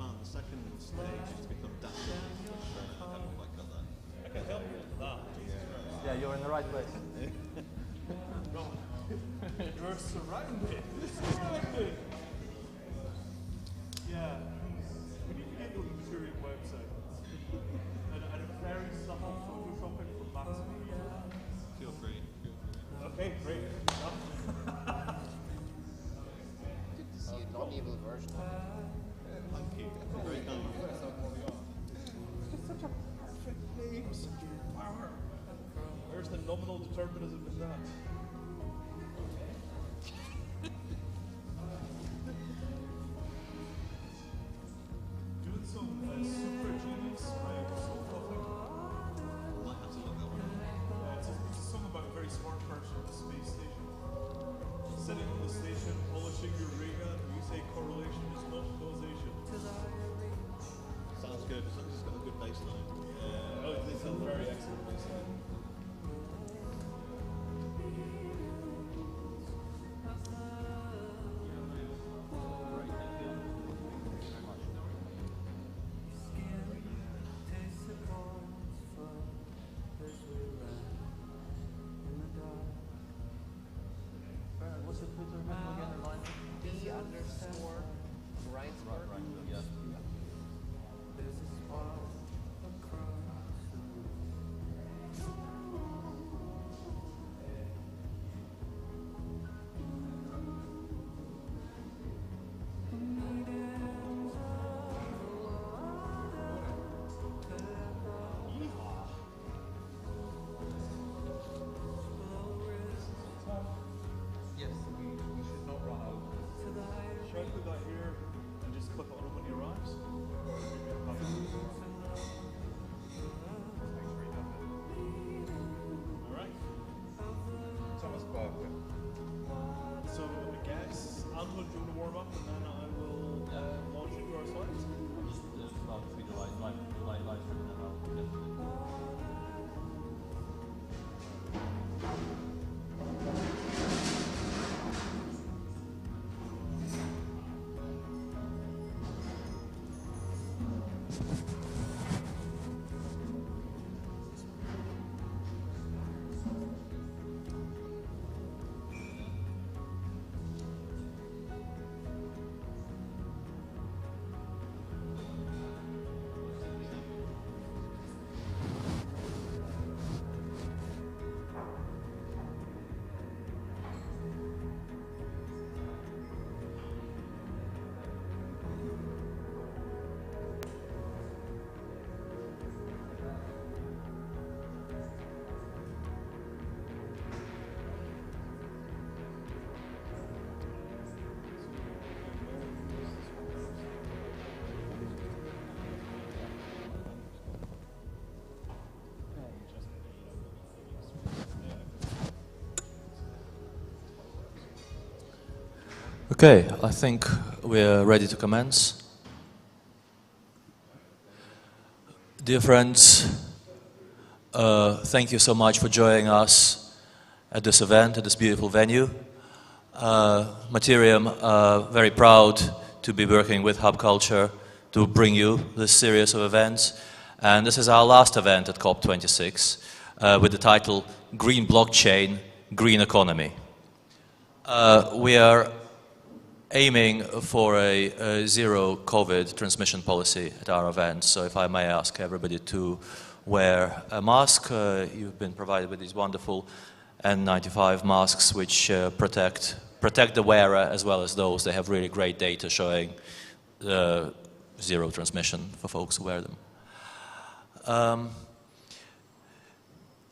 plan. The second stage is to become data, which I haven't quite got that. I can help you with that. Yeah, you're in the right place. No. You're surrounded. Surrounded. Yeah. We need to get you on the Mattereum website. And a very subtle photoshopping from Mattereum. Feel free. Okay, great. Good to see a non-evil version of it. Thank you. Very kind. It's such a perfect name, such power. Where's the nominal determinism in that? Doing some super genius soulful thing. Might have to look that one up. It's a song about a very smart person at the space station. Sitting on the station, polishing your ray gun, you say correlation is not causation. Sounds good. It's got a good bass line. Oh, this is a very excellent bass line. What's the Twitter handle again? Remind me? D_Reinsberg. Yeah. Yes, we should not run out. Should I put that here and just click on it when he arrives? Or maybe I'll have it. Alright. Thomas Barker. So I guess Anton, do you want to warm up and then I will launch into our slides? Just about to feed the live stream and I'll definitely. Okay, I think we're ready to commence. Dear friends, thank you so much for joining us at this event, at this beautiful venue. Mattereum, very proud to be working with Hub Culture to bring you this series of events. And this is our last event at COP26 with the title Green Blockchain, Green Economy. We are aiming for a zero COVID transmission policy at our event. So if I may ask everybody to wear a mask, you've been provided with these wonderful N95 masks which protect the wearer as well as those. They have really great data showing zero transmission for folks who wear them.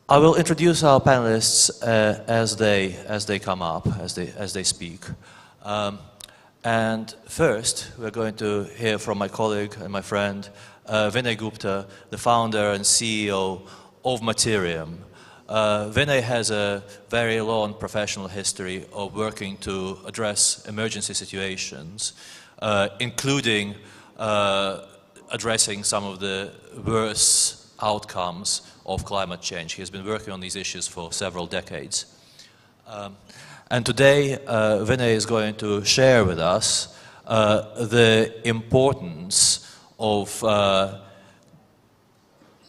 I will introduce our panelists as they come up, as they speak. And first, we're going to hear from my colleague and my friend, Vinay Gupta, the founder and CEO of Mattereum. Vinay has a very long professional history of working to address emergency situations, including addressing some of the worst outcomes of climate change. He has been working on these issues for several decades. And today, Vinay is going to share with us the importance of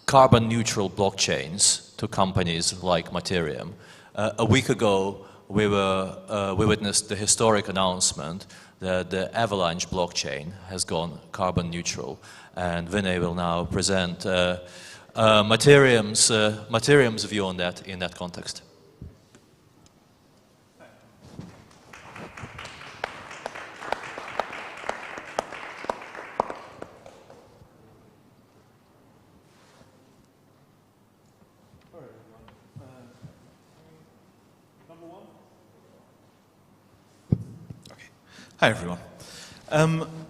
carbon neutral blockchains to companies like Mattereum. A week ago, we witnessed the historic announcement that the Avalanche blockchain has gone carbon neutral, and Vinay will now present Mattereum's view on that in that context. Hi, everyone.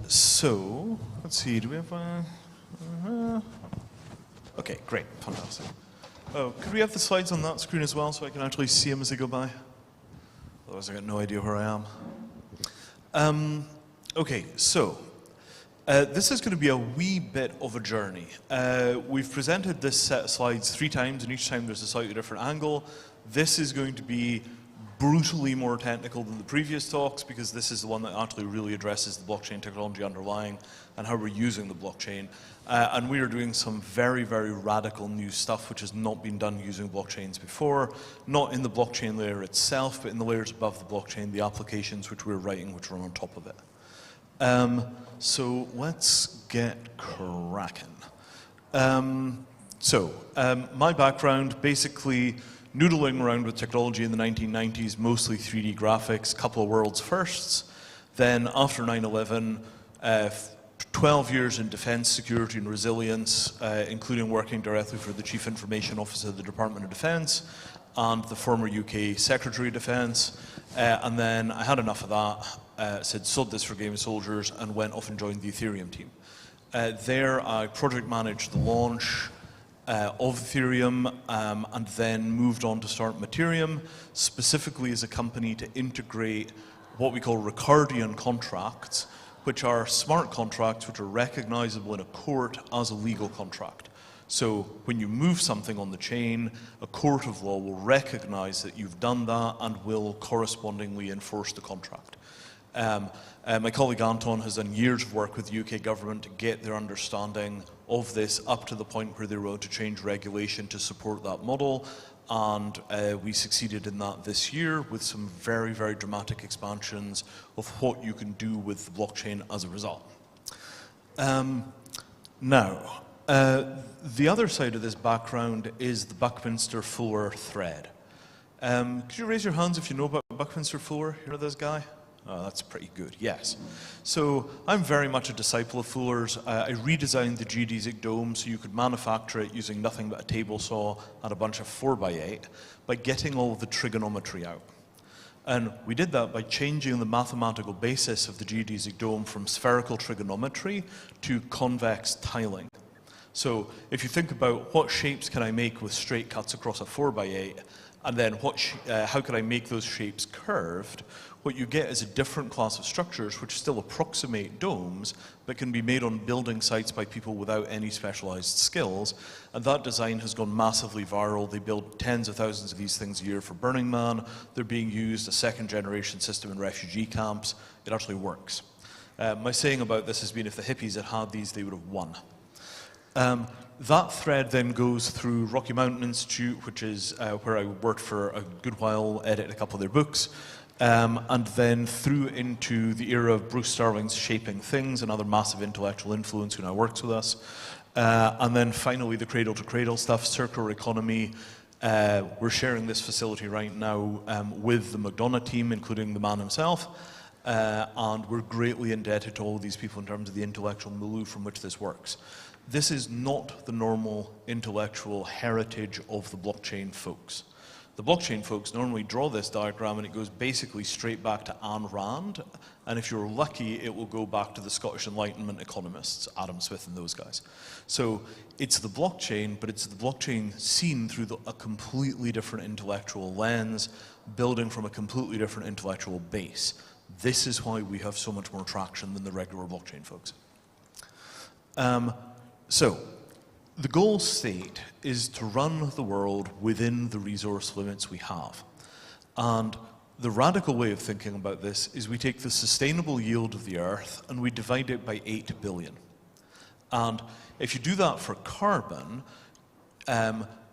So, let's see, do we have okay, great, fantastic. Oh, could we have the slides on that screen as well so I can actually see them as they go by? Otherwise I got no idea where I am. Okay, so, this is going to be a wee bit of a journey. We've presented this set of slides 3 times, and each time there's a slightly different angle. This is going to be brutally more technical than the previous talks, because this is the one that actually really addresses the blockchain technology underlying and how we're using the blockchain. And we are doing some very, very radical new stuff which has not been done using blockchains before, not in the blockchain layer itself, but in the layers above the blockchain, the applications which we're writing which run on top of it. So let's get cracking. My background, basically noodling around with technology in the 1990s, mostly 3D graphics, couple of world's firsts. Then after 9/11, 12 years in defense, security and resilience, including working directly for the Chief Information Officer of the Department of Defense and the former UK Secretary of Defense. And then I had enough of that, said sod this for Game of Soldiers, and went off and joined the Ethereum team. There I project managed the launch of Ethereum, and then moved on to start Mattereum, specifically as a company to integrate what we call Ricardian contracts, which are smart contracts which are recognizable in a court as a legal contract. So when you move something on the chain, a court of law will recognize that you've done that and will correspondingly enforce the contract. My colleague Anton has done years of work with the UK government to get their understanding of this up to the point where they were able to change regulation to support that model, and we succeeded in that this year with some very, very dramatic expansions of what you can do with the blockchain as a result. Now, the other side of this background is the Buckminster-Fuller thread. Could you raise your hands if you know about Buckminster-Fuller? You know this guy? Oh, that's pretty good, yes. So I'm very much a disciple of Fuller's. I redesigned the geodesic dome so you could manufacture it using nothing but a table saw and a bunch of 4x8 by getting all of the trigonometry out. And we did that by changing the mathematical basis of the geodesic dome from spherical trigonometry to convex tiling. So if you think about what shapes can I make with straight cuts across a 4x8, and then how can I make those shapes curved, what you get is a different class of structures which still approximate domes, but can be made on building sites by people without any specialized skills. And that design has gone massively viral. They build tens of thousands of these things a year for Burning Man. They're being used, a second-generation system in refugee camps. It actually works. My saying about this has been if the hippies had had these, they would have won. That thread then goes through Rocky Mountain Institute, which is where I worked for a good while, edited a couple of their books, and then through into the era of Bruce Sterling's Shaping Things, another massive intellectual influence who now works with us, and then finally the cradle-to-cradle stuff, circular economy. We're sharing this facility right now with the McDonough team, including the man himself, and we're greatly indebted to all of these people in terms of the intellectual milieu from which this works. This is not the normal intellectual heritage of the blockchain folks. The blockchain folks normally draw this diagram and it goes basically straight back to Ayn Rand, and if you're lucky it will go back to the Scottish Enlightenment economists, Adam Smith and those guys. So it's the blockchain, but it's the blockchain seen through a completely different intellectual lens, building from a completely different intellectual base. This is why we have so much more traction than the regular blockchain folks. So, the goal state is to run the world within the resource limits we have. And The radical way of thinking about this is we take the sustainable yield of the Earth and we divide it by 8 billion. And if you do that for carbon,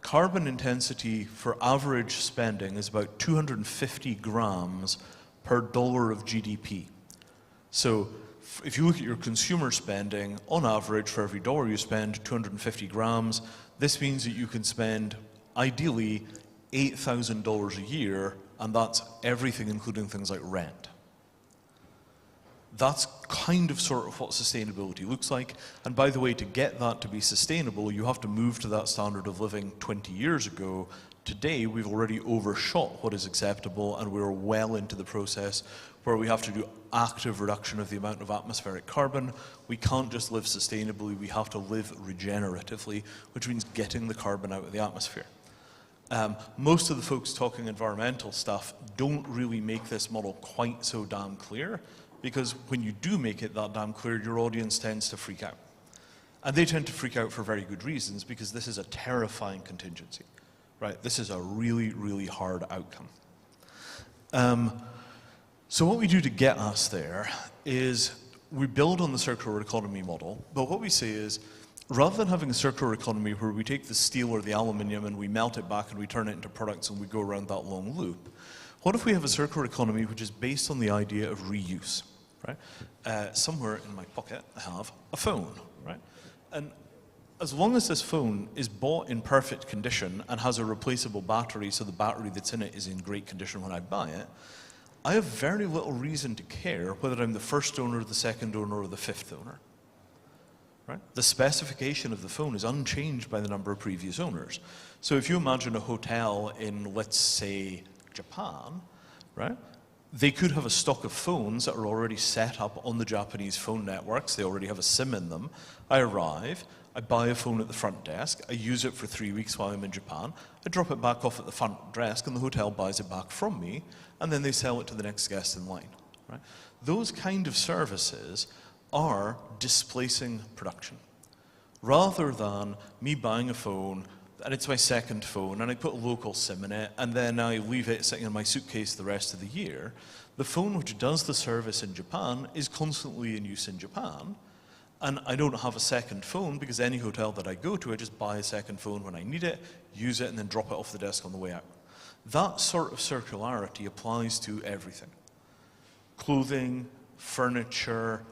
carbon intensity for average spending is about 250 grams per dollar of GDP. So if you look at your consumer spending, on average for every dollar you spend, 250 grams, this means that you can spend, ideally, $8,000 a year, and that's everything including things like rent. That's kind of sort of what sustainability looks like. And by the way, to get that to be sustainable, you have to move to that standard of living 20 years ago. Today, we've already overshot what is acceptable, and we're well into the process where we have to do active reduction of the amount of atmospheric carbon. We can't just live sustainably, we have to live regeneratively, which means getting the carbon out of the atmosphere. Most of the folks talking environmental stuff don't really make this model quite so damn clear, because when you do make it that damn clear, your audience tends to freak out. And they tend to freak out for very good reasons, because this is a terrifying contingency, right? This is a really, really hard outcome. So what we do to get us there is we build on the circular economy model, but what we say is, rather than having a circular economy where we take the steel or the aluminium and we melt it back and we turn it into products and we go around that long loop, what if we have a circular economy which is based on the idea of reuse, right? Somewhere in my pocket I have a phone, right? And as long as this phone is bought in perfect condition and has a replaceable battery, so the battery that's in it is in great condition when I buy it, I have very little reason to care whether I'm the first owner, the second owner, or the fifth owner. Right? The specification of the phone is unchanged by the number of previous owners. So if you imagine a hotel in, let's say, Japan, right? They could have a stock of phones that are already set up on the Japanese phone networks. They already have a SIM in them. I arrive, I buy a phone at the front desk, I use it for 3 weeks while I'm in Japan, I drop it back off at the front desk, and the hotel buys it back from me, and then they sell it to the next guest in line. Right? Those kind of services are displacing production. Rather than me buying a phone, and it's my second phone, and I put a local SIM in it, and then I leave it sitting in my suitcase the rest of the year, the phone which does the service in Japan is constantly in use in Japan, and I don't have a second phone because any hotel that I go to, I just buy a second phone when I need it, use it, and then drop it off the desk on the way out. That sort of circularity applies to everything. Clothing, furniture,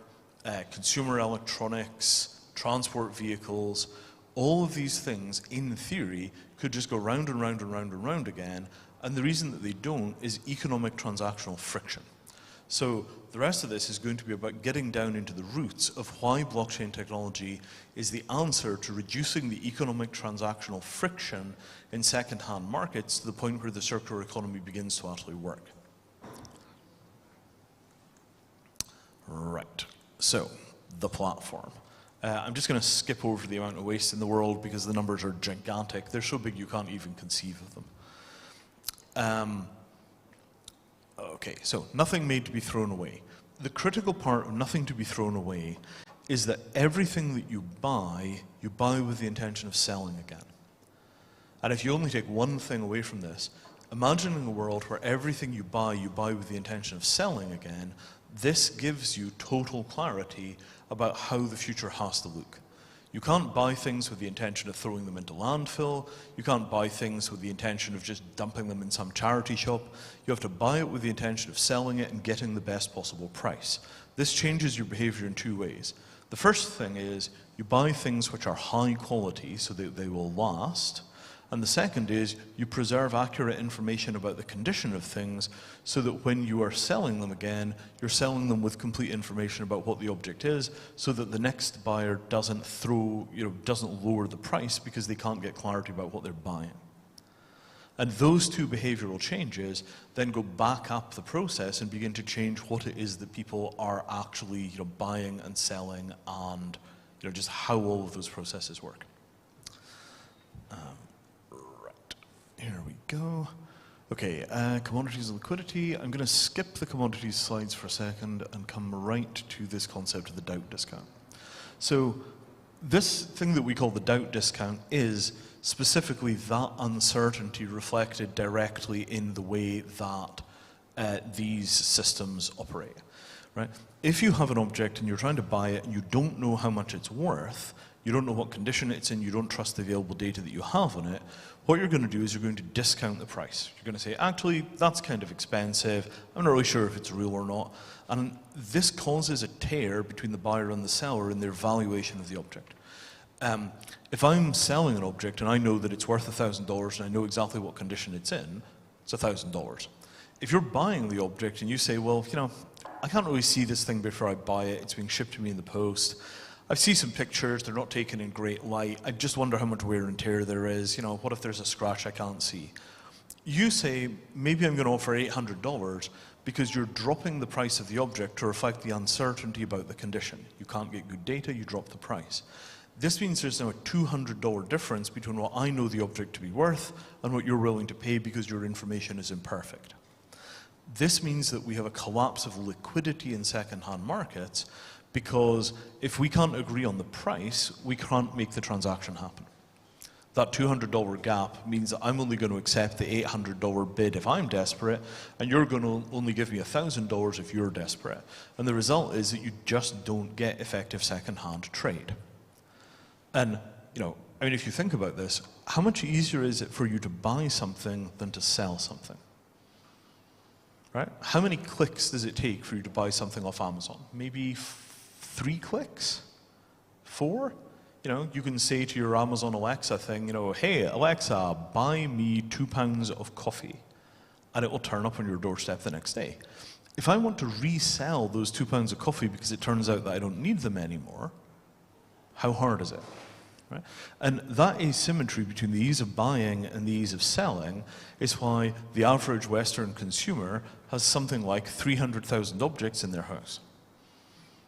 consumer electronics, transport vehicles, all of these things, in theory, could just go round and round and round and round again, and the reason that they don't is economic transactional friction. So the rest of this is going to be about getting down into the roots of why blockchain technology is the answer to reducing the economic transactional friction in second-hand markets to the point where the circular economy begins to actually work. Right. So, the platform. I'm just going to skip over the amount of waste in the world because the numbers are gigantic. They're so big you can't even conceive of them. Okay, so nothing made to be thrown away. The critical part of nothing to be thrown away is that everything that you buy with the intention of selling again. And if you only take one thing away from this, imagining a world where everything you buy with the intention of selling again, this gives you total clarity about how the future has to look. You can't buy things with the intention of throwing them into landfill. You can't buy things with the intention of just dumping them in some charity shop. You have to buy it with the intention of selling it and getting the best possible price. This changes your behavior in two ways. The first thing is you buy things which are high quality so that they will last. And the second is you preserve accurate information about the condition of things so that when you are selling them again, you're selling them with complete information about what the object is so that the next buyer doesn't doesn't lower the price because they can't get clarity about what they're buying. And those two behavioral changes then go back up the process and begin to change what it is that people are actually buying and selling and just how all of those processes work. Here we go. Okay, commodities and liquidity. I'm going to skip the commodities slides for a second and come right to this concept of the doubt discount. So this thing that we call the doubt discount is specifically that uncertainty reflected directly in the way that these systems operate, right? If you have an object and you're trying to buy it and you don't know how much it's worth, you don't know what condition it's in, you don't trust the available data that you have on it, what you're going to do is you're going to discount the price. You're going to say, actually, that's kind of expensive. I'm not really sure if it's real or not. And this causes a tear between the buyer and the seller in their valuation of the object. If I'm selling an object and I know that it's worth $1,000 and I know exactly what condition it's in, it's $1,000. If you're buying the object and you say, well, you know, I can't really see this thing before I buy it, it's being shipped to me in the post, I see some pictures, they're not taken in great light, I just wonder how much wear and tear there is, you know, what if there's a scratch I can't see? You say, maybe I'm going to offer $800 because you're dropping the price of the object to reflect the uncertainty about the condition. You can't get good data, you drop the price. This means there's now a $200 difference between what I know the object to be worth and what you're willing to pay because your information is imperfect. This means that we have a collapse of liquidity in second-hand markets because if we can't agree on the price, we can't make the transaction happen. That $200 gap means that I'm only going to accept the $800 bid if I'm desperate, and you're going to only give me $1,000 if you're desperate. And the result is that you just don't get effective second-hand trade. And, you know, I mean, if you think about this, how much easier is it for you to buy something than to sell something? Right? How many clicks does it take for you to buy something off Amazon? Maybe 3 clicks? 4? You know, you can say to your Amazon Alexa thing, you know, hey, Alexa, buy me 2 pounds of coffee, and it will turn up on your doorstep the next day. If I want to resell those 2 pounds of coffee because it turns out that I don't need them anymore, how hard is it? Right? And that asymmetry between the ease of buying and the ease of selling is why the average Western consumer has something like 300,000 objects in their house.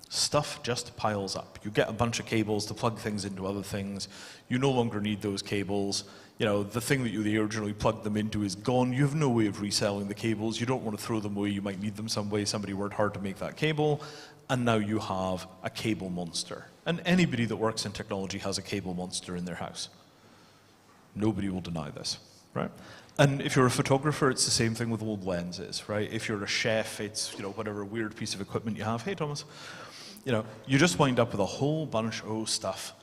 Stuff just piles up. You get a bunch of cables to plug things into other things. You no longer need those cables. You know, the thing that you originally plugged them into is gone. You have no way of reselling the cables. You don't want to throw them away. You might need them some way. Somebody worked hard to make that cable. And now you have a cable monster. And anybody that works in technology has a cable monster in their house. Nobody will deny this, right? And if you're a photographer, it's the same thing with old lenses, right? If you're a chef, it's, you know, whatever weird piece of equipment you have. Hey, Thomas. You know, you just wind up with a whole bunch of stuff.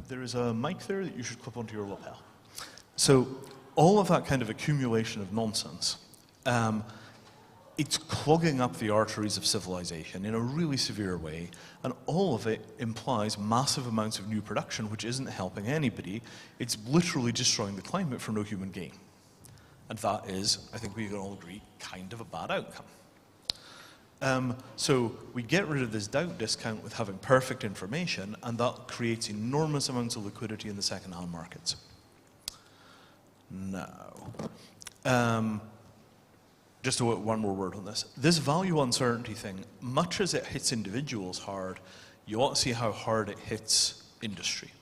There is a mic there that you should clip onto your lapel. So all of that kind of accumulation of nonsense, it's clogging up the arteries of civilization in a really severe way, and all of it implies massive amounts of new production, which isn't helping anybody. It's literally destroying the climate for no human gain. And that is, I think we can all agree, kind of a bad outcome. So we get rid of this doubt discount with having perfect information, and that creates enormous amounts of liquidity in the second-hand markets. Now, just one more word on this. This value uncertainty thing, much as it hits individuals hard, you ought to see how hard it hits industry.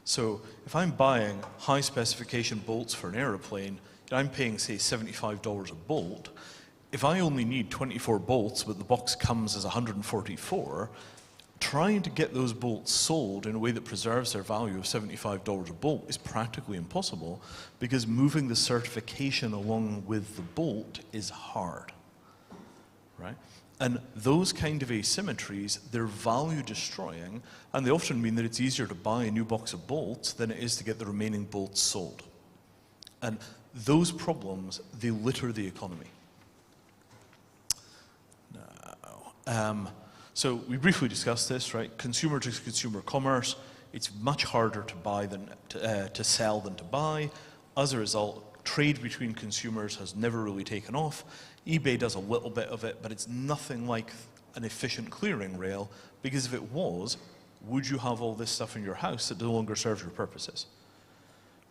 So if I'm buying high specification bolts for an aeroplane, and I'm paying, say, $75 a bolt, if I only need 24 bolts, but the box comes as 144, trying to get those bolts sold in a way that preserves their value of $75 a bolt is practically impossible because moving the certification along with the bolt is hard, right? And those kind of asymmetries, they're value destroying, and they often mean that it's easier to buy a new box of bolts than it is to get the remaining bolts sold. And those problems, they litter the economy. So we briefly discussed this, right? Consumer to consumer commerce, it's much harder to buy than to sell than to buy. As a result, trade between consumers has never really taken off. eBay does a little bit of it, but it's nothing like an efficient clearing rail, because if it was, would you have all this stuff in your house that no longer serves your purposes?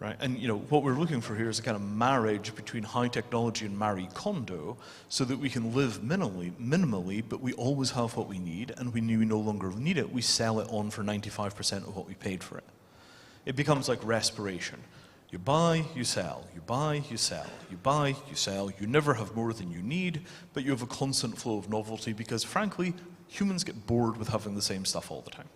Right? And you know, what we're looking for here is a kind of marriage between high technology and Marie Kondo, so that we can live minimally, but we always have what we need, and when we no longer need it, we sell it on for 95% of what we paid for it. It becomes like respiration. You buy, you sell, you buy, you sell, you buy, you sell. You never have more than you need, but you have a constant flow of novelty because, frankly, humans get bored with having the same stuff all the time.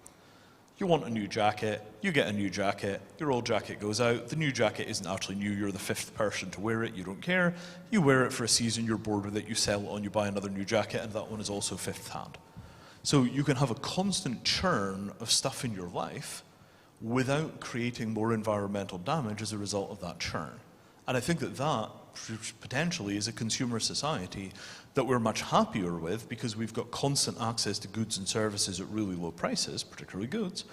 You want a new jacket, you get a new jacket, your old jacket goes out, the new jacket isn't actually new, you're the 5th person to wear it, you don't care. You wear it for a season, you're bored with it, you sell it on, you buy another new jacket, and that one is also 5th hand. So you can have a constant churn of stuff in your life without creating more environmental damage as a result of that churn. And I think that that potentially is a consumer society that we're much happier with, because we've got constant access to goods and services at really low prices, particularly goods,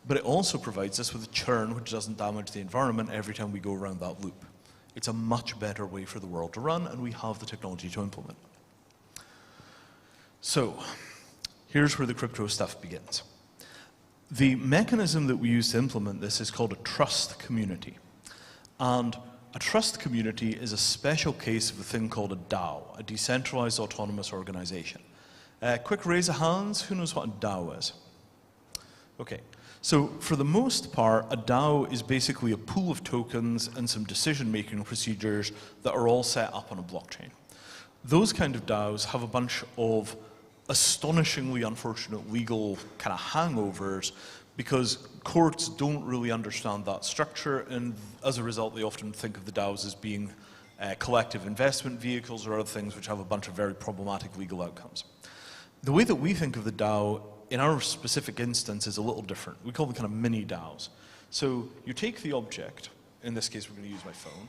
but it also provides us with a churn which doesn't damage the environment every time we go around that loop. It's a much better way for the world to run, and we have the technology to implement. So, here's where the crypto stuff begins. The mechanism that we use to implement this is called a trust community. And a trust community is a special case of a thing called a DAO, a decentralized autonomous organization. Quick raise of hands, who knows what a DAO is? Okay, so for the most part, a DAO is basically a pool of tokens and some decision-making procedures that are all set up on a blockchain. Those kind of DAOs have a bunch of astonishingly unfortunate legal kind of hangovers, because courts don't really understand that structure, and as a result they often think of the DAOs as being collective investment vehicles or other things which have a bunch of very problematic legal outcomes. The way that we think of the DAO in our specific instance is a little different. We call them kind of mini DAOs. So you take the object, in this case we're going to use my phone,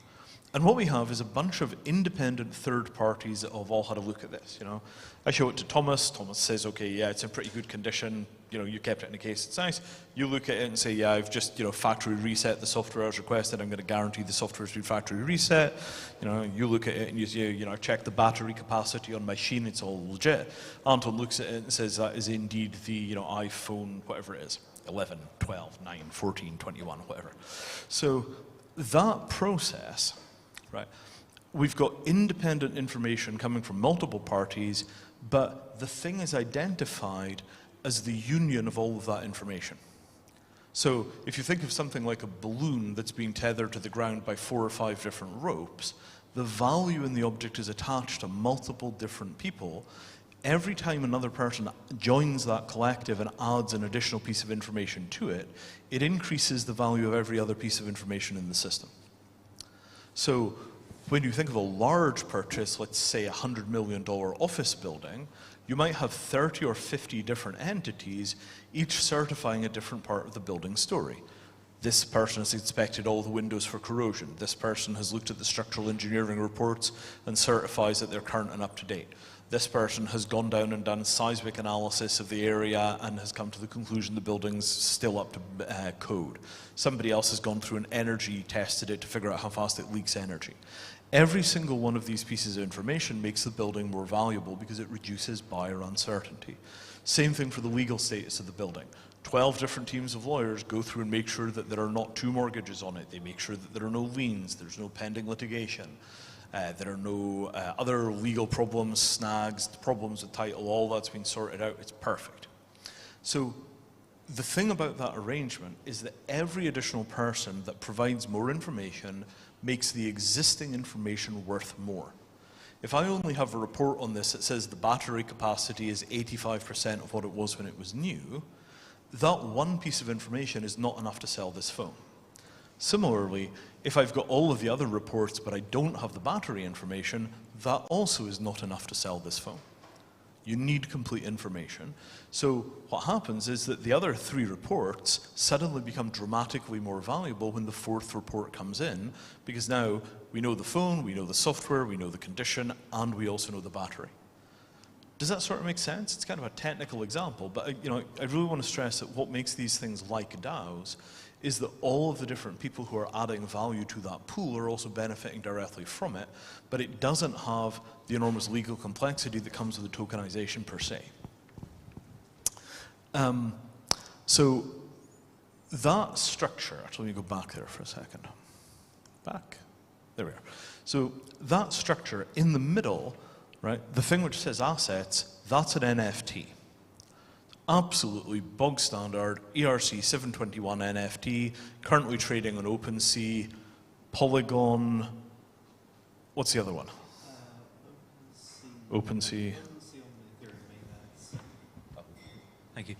and what we have is a bunch of independent third parties that have all had a look at this. You know, I show it to Thomas. Thomas says, "Okay, yeah, it's in pretty good condition. You know, you kept it in a case. It's nice." You look at it and say, "Yeah, I've just factory reset the software as requested. I'm going to guarantee the software's been factory reset." You know, you look at it and you say, "I checked the battery capacity on my machine. It's all legit." Anton looks at it and says, "That is indeed the iPhone, whatever it is, 11, 12, 9, 14, 21, whatever." So that process. Right. We've got independent information coming from multiple parties, but the thing is identified as the union of all of that information. So if you think of something like a balloon that's being tethered to the ground by 4 or 5 different ropes, the value in the object is attached to multiple different people. Every time another person joins that collective and adds an additional piece of information to it, it increases the value of every other piece of information in the system. So when you think of a large purchase, let's say a $100 million office building, you might have 30 or 50 different entities, each certifying a different part of the building story. This person has inspected all the windows for corrosion. This person has looked at the structural engineering reports and certifies that they're current and up to date. This person has gone down and done seismic analysis of the area and has come to the conclusion the building's still up to code. Somebody else has gone through and energy tested it to figure out how fast it leaks energy. Every single one of these pieces of information makes the building more valuable because it reduces buyer uncertainty. Same thing for the legal status of the building. 12 different teams of lawyers go through and make sure that there are not 2 mortgages on it. They make sure that there are no liens, there's no pending litigation. There are no other legal problems, snags, problems with title, all that's been sorted out. It's perfect. So the thing about that arrangement is that every additional person that provides more information makes the existing information worth more. If I only have a report on this that says the battery capacity is 85% of what it was when it was new, that one piece of information is not enough to sell this phone. Similarly, if I've got all of the other reports but I don't have the battery information, that also is not enough to sell this phone. You need complete information. So what happens is that the other 3 reports suddenly become dramatically more valuable when the 4th report comes in, because now we know the phone, we know the software, we know the condition, and we also know the battery. Does that sort of make sense? It's kind of a technical example, but I really want to stress that what makes these things like DAOs is that all of the different people who are adding value to that pool are also benefiting directly from it, but it doesn't have the enormous legal complexity that comes with the tokenization per se. So that structure, actually let me go back there for a second. Back, there we are. So that structure in the middle, right, the thing which says assets, that's an NFT. Absolutely bog standard ERC 721 NFT, currently trading on OpenSea, Polygon, what's the other one? OpenSea. Thank you.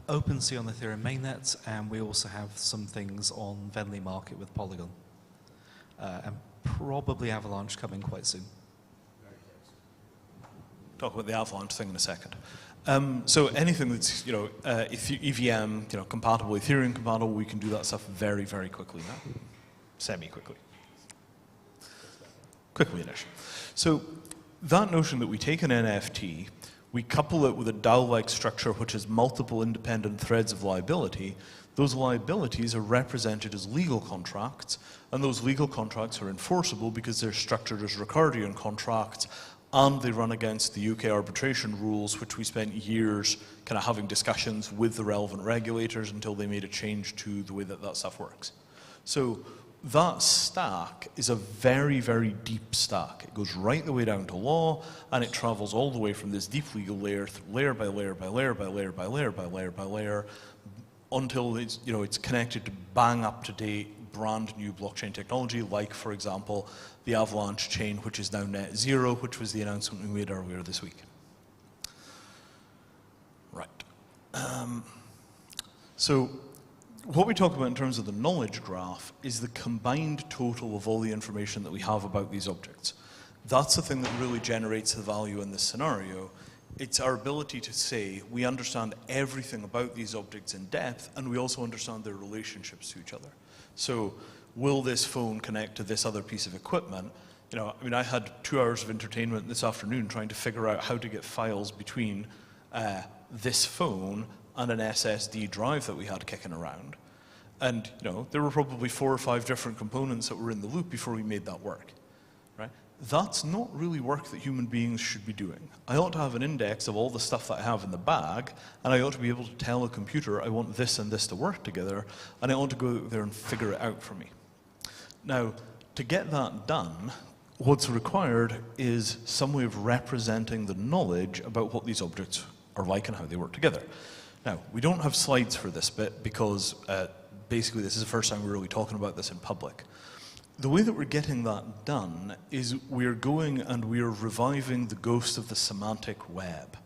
OpenSea on Ethereum mainnet, and we also have some things on Venly Market with Polygon. And probably Avalanche coming quite soon. Talk about the Avalanche thing in a second. So anything that's, EVM, compatible, Ethereum compatible, we can do that stuff very, very quickly now. Semi-quickly. Quickly-ish. So that notion that we take an NFT, we couple it with a DAO-like structure which has multiple independent threads of liability. Those liabilities are represented as legal contracts, and those legal contracts are enforceable because they're structured as Ricardian contracts, and they run against the UK arbitration rules, which we spent years kind of having discussions with the relevant regulators until they made a change to the way that that stuff works. So that stack is a very, very deep stack. It goes right the way down to law, and it travels all the way from this deep legal layer, layer by layer by layer by layer by layer by layer by layer, until it's, it's connected to bang up to date brand new blockchain technology, like, for example, the Avalanche chain, which is now net zero, which was the announcement we made earlier this week. Right. So what we talk about in terms of the knowledge graph is the combined total of all the information that we have about these objects. That's the thing that really generates the value in this scenario. It's our ability to say we understand everything about these objects in depth, and we also understand their relationships to each other. So will this phone connect to this other piece of equipment? I had 2 hours of entertainment this afternoon trying to figure out how to get files between this phone and an SSD drive that we had kicking around. And there were probably 4 or 5 different components that were in the loop before we made that work. Right? That's not really work that human beings should be doing. I ought to have an index of all the stuff that I have in the bag, and I ought to be able to tell a computer I want this and this to work together, and I ought to go out there and figure it out for me. Now, to get that done, what's required is some way of representing the knowledge about what these objects are like and how they work together. Now, we don't have slides for this bit because basically this is the first time we're really talking about this in public. The way that we're getting that done is we're going and we're reviving the ghost of the Semantic Web.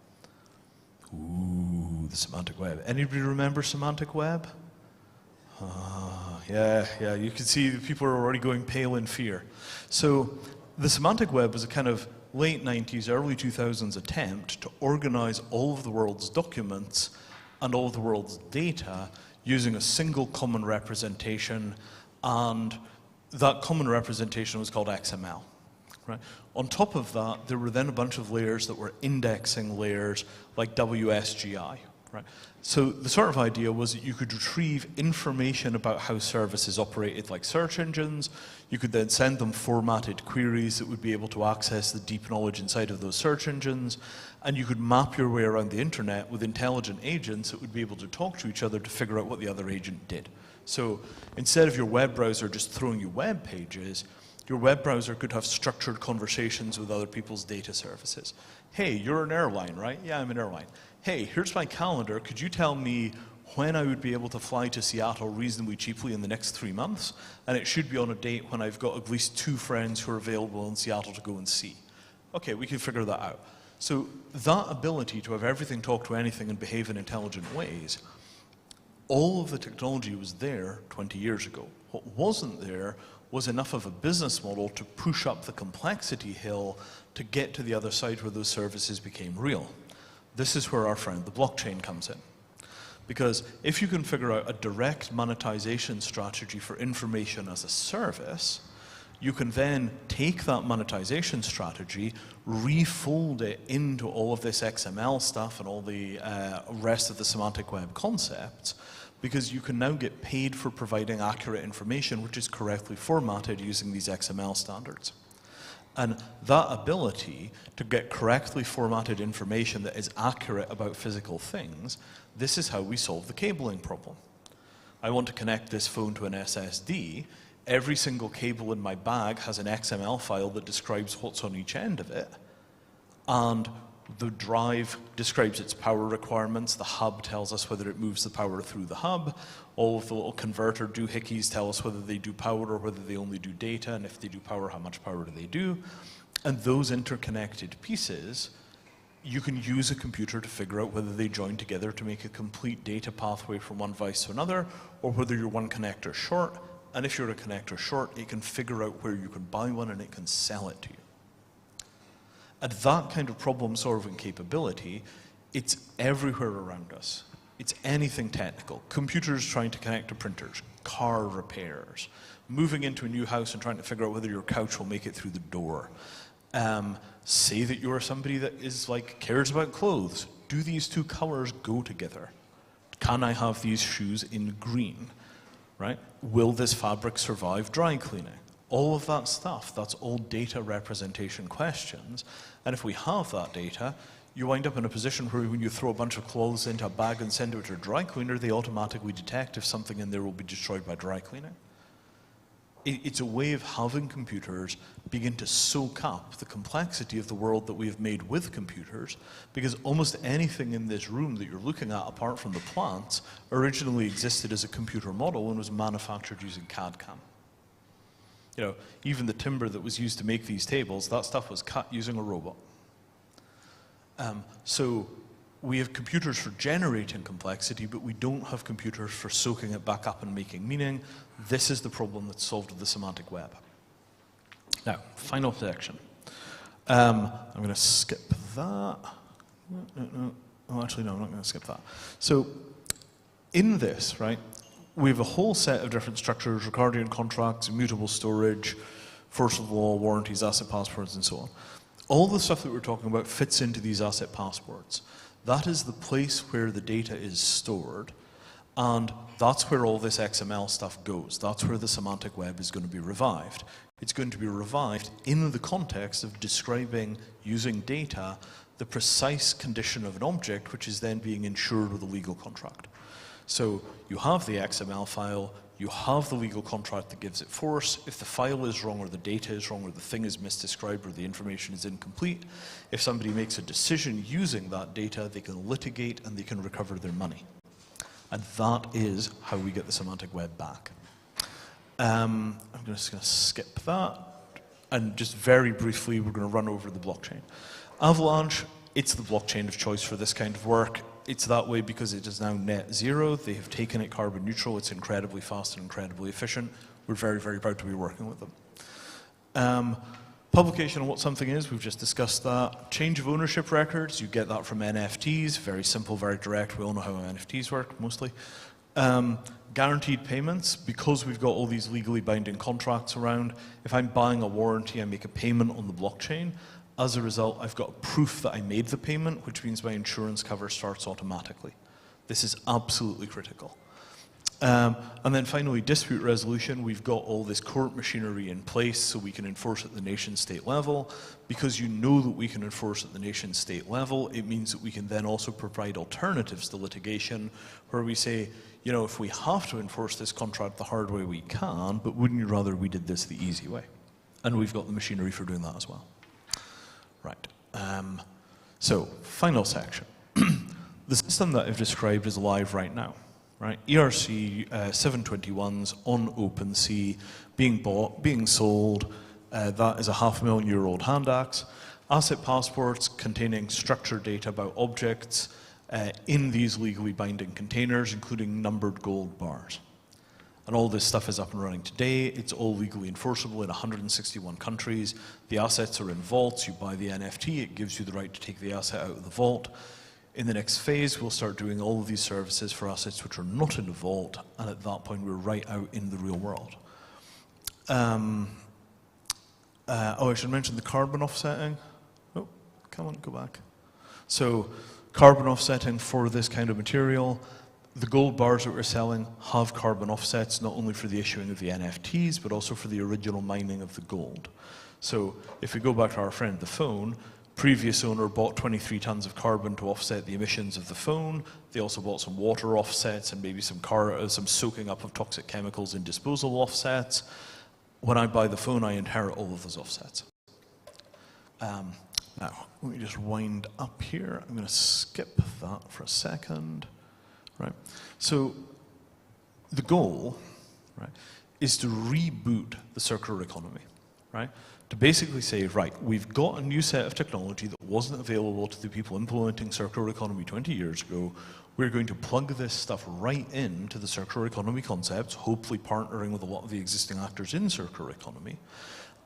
Ooh, the Semantic Web. Anybody remember Semantic Web? Yeah, you can see people are already going pale in fear. So the Semantic Web was a kind of late 90s, early 2000s attempt to organize all of the world's documents and all of the world's data using a single common representation, and that common representation was called XML. Right? On top of that, there were then a bunch of layers that were indexing layers like WSGI. Right? So the sort of idea was that you could retrieve information about how services operated like search engines. You could then send them formatted queries that would be able to access the deep knowledge inside of those search engines. And you could map your way around the internet with intelligent agents that would be able to talk to each other to figure out what the other agent did. So instead of your web browser just throwing you web pages, your web browser could have structured conversations with other people's data services. Hey, you're an airline, right? Yeah, I'm an airline. Hey, here's my calendar. Could you tell me when I would be able to fly to Seattle reasonably cheaply in the next 3 months? And it should be on a date when I've got at least 2 friends who are available in Seattle to go and see. Okay, we can figure that out. So that ability to have everything talk to anything and behave in intelligent ways, all of the technology was there 20 years ago. What wasn't there was enough of a business model to push up the complexity hill to get to the other side where those services became real. This is where our friend the blockchain comes in. Because if you can figure out a direct monetization strategy for information as a service, you can then take that monetization strategy, refold it into all of this XML stuff and all the rest of the semantic web concepts, because you can now get paid for providing accurate information which is correctly formatted using these XML standards. And that ability to get correctly formatted information that is accurate about physical things, this is how we solve the cabling problem. I want to connect this phone to an SSD. Every single cable in my bag has an XML file that describes what's on each end of it. And the drive describes its power requirements. The hub tells us whether it moves the power through the hub. All of the little converter doohickeys tell us whether they do power or whether they only do data, and if they do power, how much power do they do. And those interconnected pieces, you can use a computer to figure out whether they join together to make a complete data pathway from one device to another, or whether you're one connector short. And if you're a connector short, it can figure out where you can buy one and it can sell it to you. And that kind of problem-solving capability, it's everywhere around us. It's anything technical. Computers trying to connect to printers, car repairs, moving into a new house and trying to figure out whether your couch will make it through the door. Say that you're somebody that is like, cares about clothes. Do these two colors go together? Can I have these shoes in green, right? Will this fabric survive dry cleaning? All of that stuff, that's all data representation questions. And if we have that data, you wind up in a position where when you throw a bunch of clothes into a bag and send it to a dry cleaner, they automatically detect if something in there will be destroyed by dry cleaning. It's a way of having computers begin to soak up the complexity of the world that we have made with computers, because almost anything in this room that you're looking at, apart from the plants, originally existed as a computer model and was manufactured using CAD/CAM. You know, even the timber that was used to make these tables, that stuff was cut using a robot. So we have computers for generating complexity, but we don't have computers for soaking it back up and making meaning. This is the problem that's solved with the semantic web. Now, final section. I'm going to skip that. No. Oh, actually, no, I'm not going to skip that. So in this, right, we have a whole set of different structures: Ricardian contracts, immutable storage, force of law, warranties, asset passwords, and so on. All the stuff that we're talking about fits into these asset passwords. That is the place where the data is stored, and that's where all this XML stuff goes. That's where the semantic web is going to be revived. It's going to be revived in the context of describing, using data, the precise condition of an object, which is then being insured with a legal contract. So you have the XML file, you have the legal contract that gives it force. If the file is wrong, or the data is wrong, or the thing is misdescribed, or the information is incomplete, if somebody makes a decision using that data, they can litigate and they can recover their money. And that is how we get the semantic web back. I'm just going to skip that. And just very briefly, we're going to run over the blockchain. Avalanche, it's the blockchain of choice for this kind of work. It's that way because it is now net zero. They have taken it carbon neutral. It's incredibly fast and incredibly efficient. We're very, very proud to be working with them. Publication of what something is, we've just discussed that. Change of ownership records, you get that from NFTs. Very simple, very direct. We all know how NFTs work, mostly. Guaranteed payments, because we've got all these legally binding contracts around. If I'm buying a warranty, I make a payment on the blockchain. As a result, I've got proof that I made the payment, which means my insurance cover starts automatically. This is absolutely critical. And then finally, dispute resolution. We've got all this court machinery in place so we can enforce at the nation-state level. Because you know that we can enforce at the nation-state level, it means that we can then also provide alternatives to litigation, where we say, you know, if we have to enforce this contract the hard way, we can, but wouldn't you rather we did this the easy way? And we've got the machinery for doing that as well. Right. So, final section. The system that I've described is live right now. Right? ERC 721s on OpenSea, being bought, being sold. That is a €500,000 hand axe. Asset passports containing structured data about objects in these legally binding containers, including numbered gold bars. And all this stuff is up and running today. It's all legally enforceable in 161 countries. The assets are in vaults. You buy the NFT, it gives you the right to take the asset out of the vault. In the next phase, we'll start doing all of these services for assets which are not in the vault, and at that point, we're right out in the real world. I should mention the carbon offsetting. Oh, come on, go back. So, carbon offsetting for this kind of material. The gold bars that we're selling have carbon offsets, not only for the issuing of the NFTs, but also for the original mining of the gold. So, if we go back to our friend the phone, previous owner bought 23 tons of carbon to offset the emissions of the phone. They also bought some water offsets and maybe some soaking up of toxic chemicals in disposal offsets. When I buy the phone, I inherit all of those offsets. Now, let me just wind up here. I'm going to skip that for a second. Right. So, the goal, right, is to reboot the circular economy. right? To basically say, right, we've got a new set of technology that wasn't available to the people implementing circular economy 20 years ago. We're going to plug this stuff right into the circular economy concepts, hopefully partnering with a lot of the existing actors in circular economy.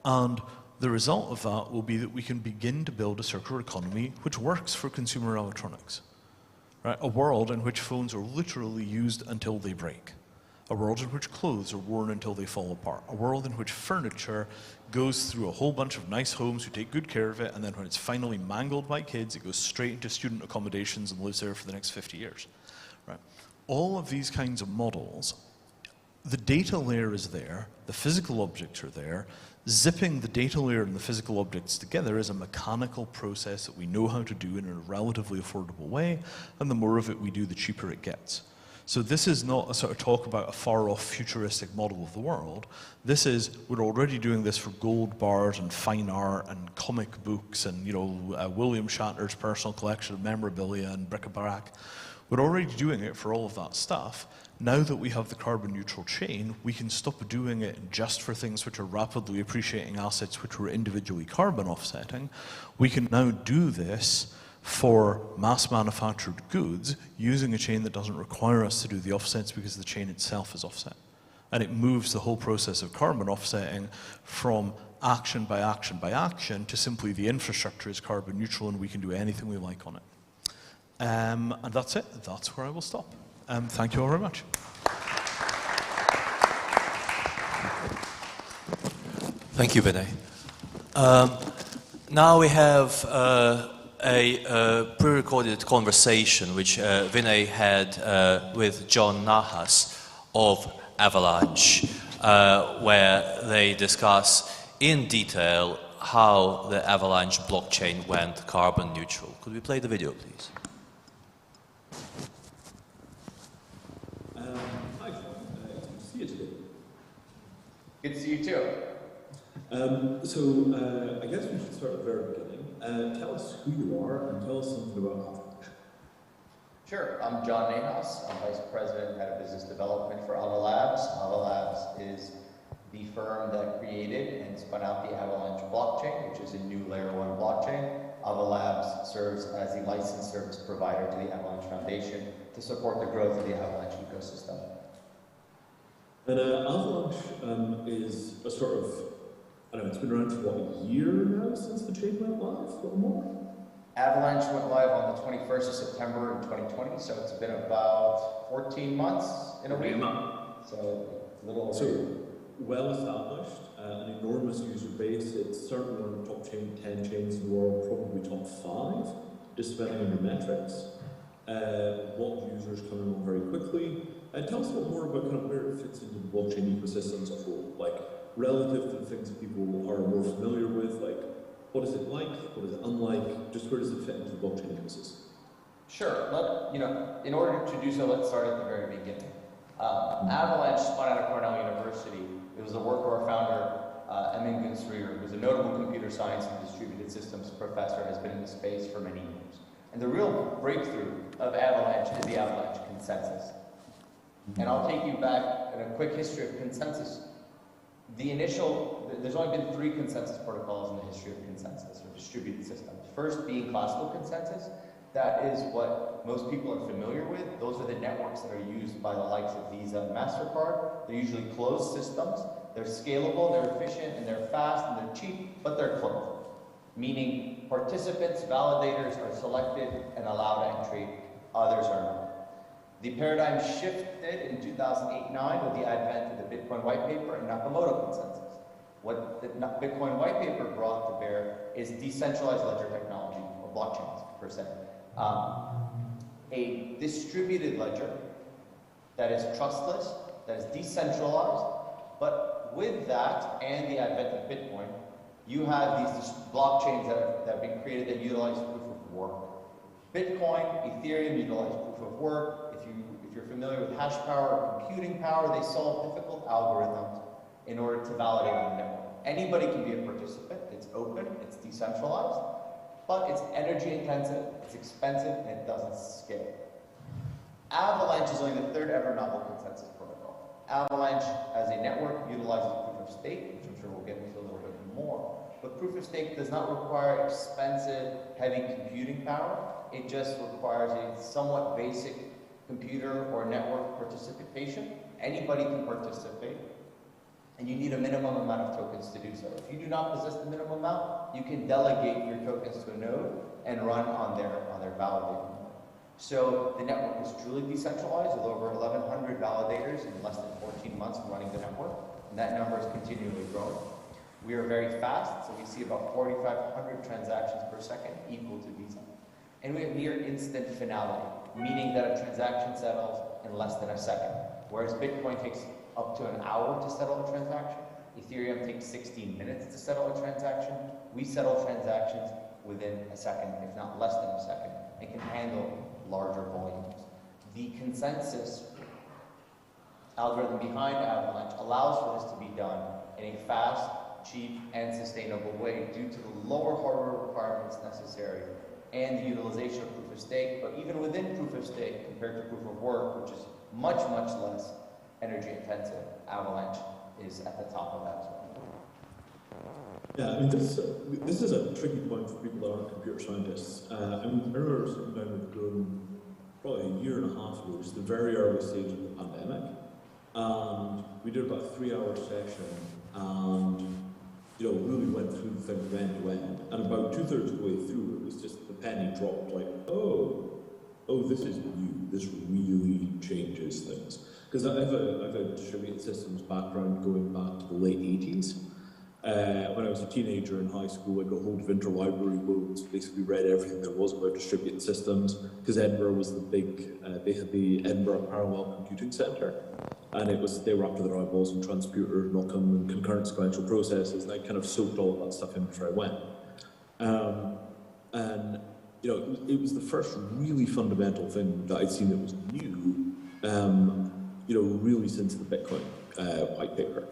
And the result of that will be that we can begin to build a circular economy which works for consumer electronics. Right? A world in which phones are literally used until they break. A world in which clothes are worn until they fall apart. A world in which furniture goes through a whole bunch of nice homes who take good care of it, and then when it's finally mangled by kids, it goes straight into student accommodations and lives there for the next 50 years. Right? All of these kinds of models, the data layer is there, the physical objects are there. Zipping the data layer and the physical objects together is a mechanical process that we know how to do in a relatively affordable way, and the more of it we do, the cheaper it gets. So this is not a sort of talk about a far-off futuristic model of the world. This is, we're already doing this for gold bars and fine art and comic books and, you know, William Shatner's personal collection of memorabilia and bric-a-brac. We're already doing it for all of that stuff. Now that we have the carbon neutral chain, we can stop doing it just for things which are rapidly appreciating assets which we're individually carbon offsetting. We can now do this for mass manufactured goods using a chain that doesn't require us to do the offsets because the chain itself is offset. And it moves the whole process of carbon offsetting from action by action by action to simply the infrastructure is carbon neutral and we can do anything we like on it. And that's it. That's where I will stop. Thank you all very much. Thank you, Vinay. Now we have a pre-recorded conversation which Vinay had with John Nahas of Avalanche, where they discuss in detail how the Avalanche blockchain went carbon neutral. Could we play the video, please? Hi, John. It's good to see you today. Good to see you too. I guess we should start at the very beginning. Tell us who you are and tell us something about Avalanche. Sure, I'm John Nahas. I'm Vice President and Head of Business Development for Avalabs. Avalabs is the firm that created and spun out the Avalanche blockchain, which is a new layer 1 blockchain. Avalabs serves as the licensed service provider to the Avalanche Foundation to support the growth of the Avalanche ecosystem. And Avalanche is a sort of, I don't know, it's been around for what, a year now since the chain went live, a little more? Avalanche went live on the 21st of September in 2020, so it's been about 14 months in a week. So a little over. So, well established, an enormous user base. It's certainly one of the top 10 chains in the world, probably top 5, just depending on your metrics. A lot of users coming on very quickly. Tell us a little more about kind of where it fits into the blockchain ecosystem as a whole, like relative to the things that people are more familiar with, like what is it like, what is it unlike, just where does it fit into the blockchain ecosystem? Sure. In order to do so, let's start at the very beginning. Avalanche spun out of Cornell University. It was the work of our founder, Emin Günsrier, who's a notable computer science and distributed systems professor, has been in the space for many years. And the real breakthrough of Avalanche is the Avalanche Consensus. And I'll take you back in a quick history of consensus. There's only been 3 consensus protocols in the history of consensus, or distributed systems. First being classical consensus. That is what most people are familiar with. Those are the networks that are used by the likes of Visa and MasterCard. They're usually closed systems. They're scalable, they're efficient, and they're fast, and they're cheap, but they're closed. Meaning participants, validators are selected and allowed entry, others are not. The paradigm shifted in 2008-9 with the advent of the Bitcoin white paper and Nakamoto consensus. What the Bitcoin white paper brought to bear is decentralized ledger technology, or blockchains per se. A distributed ledger that is trustless, that is decentralized, but with that and the advent of Bitcoin, you have these blockchains that have been created that utilize proof of work. Bitcoin, Ethereum utilize proof of work. If you're familiar with hash power or computing power, they solve difficult algorithms in order to validate the network. Anybody can be a participant. It's open, it's decentralized, but it's energy intensive, it's expensive, and it doesn't scale. Avalanche is only the 3rd ever novel consensus protocol. Avalanche, as a network, utilizes proof of stake, which I'm sure we'll get into a little bit more. But proof of stake does not require expensive, heavy computing power. It just requires a somewhat basic computer or network participation. Anybody can participate, and you need a minimum amount of tokens to do so. If you do not possess the minimum amount, you can delegate your tokens to a node and run on their validator node. So the network is truly decentralized with over 1,100 validators in less than 14 months of running the network, and that number is continually growing. We are very fast, so we see about 4,500 transactions per second equal to Visa. And we have near instant finality, meaning that a transaction settles in less than a second. Whereas Bitcoin takes up to an hour to settle a transaction, Ethereum takes 16 minutes to settle a transaction. We settle transactions within a second, if not less than a second, and can handle larger volumes. The consensus algorithm behind Avalanche allows for this to be done in a fast, cheap, and sustainable way due to the lower hardware requirements necessary and the utilization of proof of stake. But even within proof of stake, compared to proof of work, which is much, much less energy intensive, Avalanche is at the top of that as well. Yeah, I mean, this is a tricky point for people that aren't computer scientists. I remember sitting down with Gordon probably a year and a half ago, which is the very early stage of the pandemic, and we did about a 3-hour session, and really went through the thing from end to end. And about 2/3 of the way through, it was just the penny dropped, like, oh, this is new. This really changes things. Because I have a distributed systems background going back to the late 80s. When I was a teenager in high school, I got hold of interlibrary loans, basically read everything there was about distributed systems, because Edinburgh was the big, they had the Edinburgh Parallel Computing Centre, and they were up to their eyeballs in transputer, knock-on, and concurrent sequential processes, and I kind of soaked all of that stuff in before I went. And it was the first really fundamental thing that I'd seen that was new, really since the Bitcoin white paper.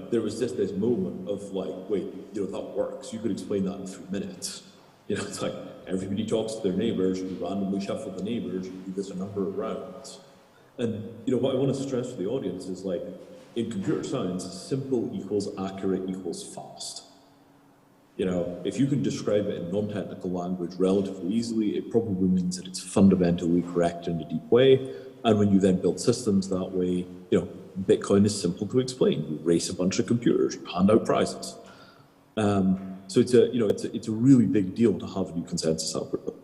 There was just this moment of like, wait, that works. You could explain that in 3 minutes. It's like everybody talks to their neighbors, you randomly shuffle the neighbors, you do this a number of rounds. And what I want to stress for the audience is, like, in computer science, simple equals accurate equals fast. If you can describe it in non-technical language relatively easily, it probably means that it's fundamentally correct in a deep way. And when you then build systems that way, Bitcoin is simple to explain. You race a bunch of computers, you hand out prizes. So it's a really big deal to have a new consensus algorithm.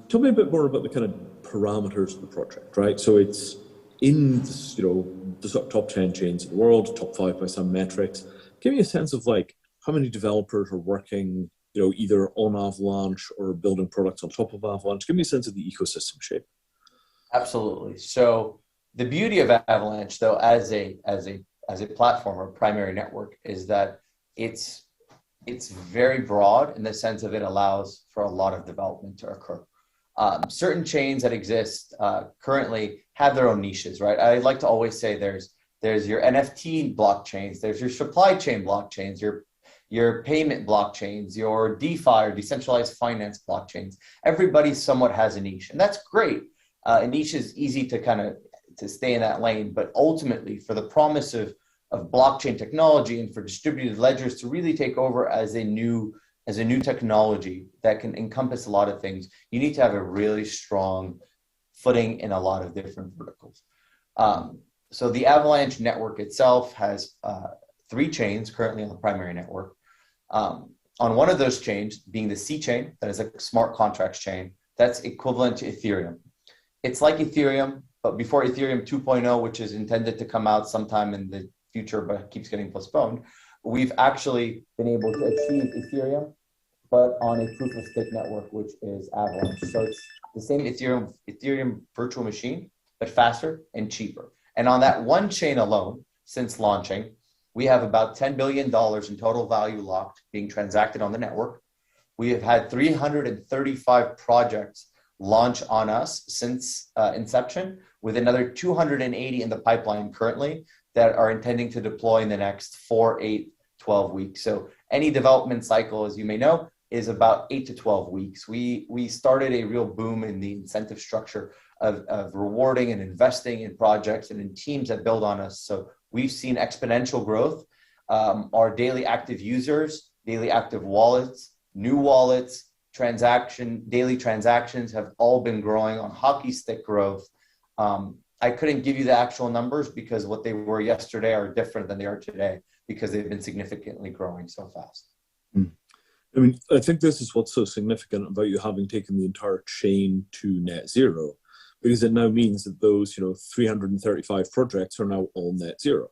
Tell me a bit more about the kind of parameters of the project, right? So it's in this, the sort of top 10 chains in the world, top 5 by some metrics. Give me a sense of like how many developers are working, either on Avalanche or building products on top of Avalanche. Give me a sense of the ecosystem shape. Absolutely. So the beauty of Avalanche, though, as a platform or primary network, is that it's very broad in the sense of it allows for a lot of development to occur. Certain chains that exist currently have their own niches, right? I like to always say there's your NFT blockchains, there's your supply chain blockchains, your payment blockchains, your DeFi or decentralized finance blockchains. Everybody somewhat has a niche, and that's great. A niche is easy to stay in that lane, but ultimately for the promise of blockchain technology and for distributed ledgers to really take over as a new technology that can encompass a lot of things, you need to have a really strong footing in a lot of different verticals. So the Avalanche network itself has 3 chains currently on the primary network. On one of those chains, being the C chain, that is a smart contracts chain, that's equivalent to Ethereum. It's like Ethereum, but before Ethereum 2.0, which is intended to come out sometime in the future, but keeps getting postponed, we've actually been able to achieve Ethereum, but on a proof of stake network, which is Avalanche. So it's the same Ethereum virtual machine, but faster and cheaper. And on that one chain alone, since launching, we have about $10 billion in total value locked being transacted on the network. We have had 335 projects launch on us since inception, with another 280 in the pipeline currently that are intending to deploy in the next 4, 8, 12 weeks. So any development cycle, as you may know, is about 8 to 12 weeks. We started a real boom in the incentive structure of rewarding and investing in projects and in teams that build on us. So we've seen exponential growth. Our daily active users, daily active wallets, new wallets, daily transactions have all been growing on hockey stick growth. I couldn't give you the actual numbers because what they were yesterday are different than they are today because they've been significantly growing so fast. I mean, I think this is what's so significant about you having taken the entire chain to net zero, because it now means that those, 335 projects are now all net zero.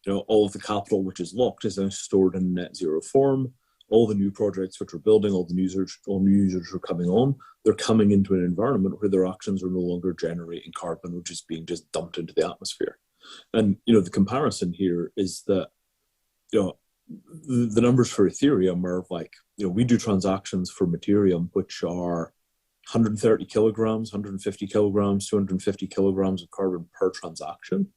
All of the capital which is locked is now stored in net zero form. All the new projects which are building, all new users are coming on. They're coming into an environment where their actions are no longer generating carbon, which is being just dumped into the atmosphere. And the comparison here is that the numbers for Ethereum are like, we do transactions for Mattereum which are 130 kilograms, 150 kilograms, 250 kilograms of carbon per transaction.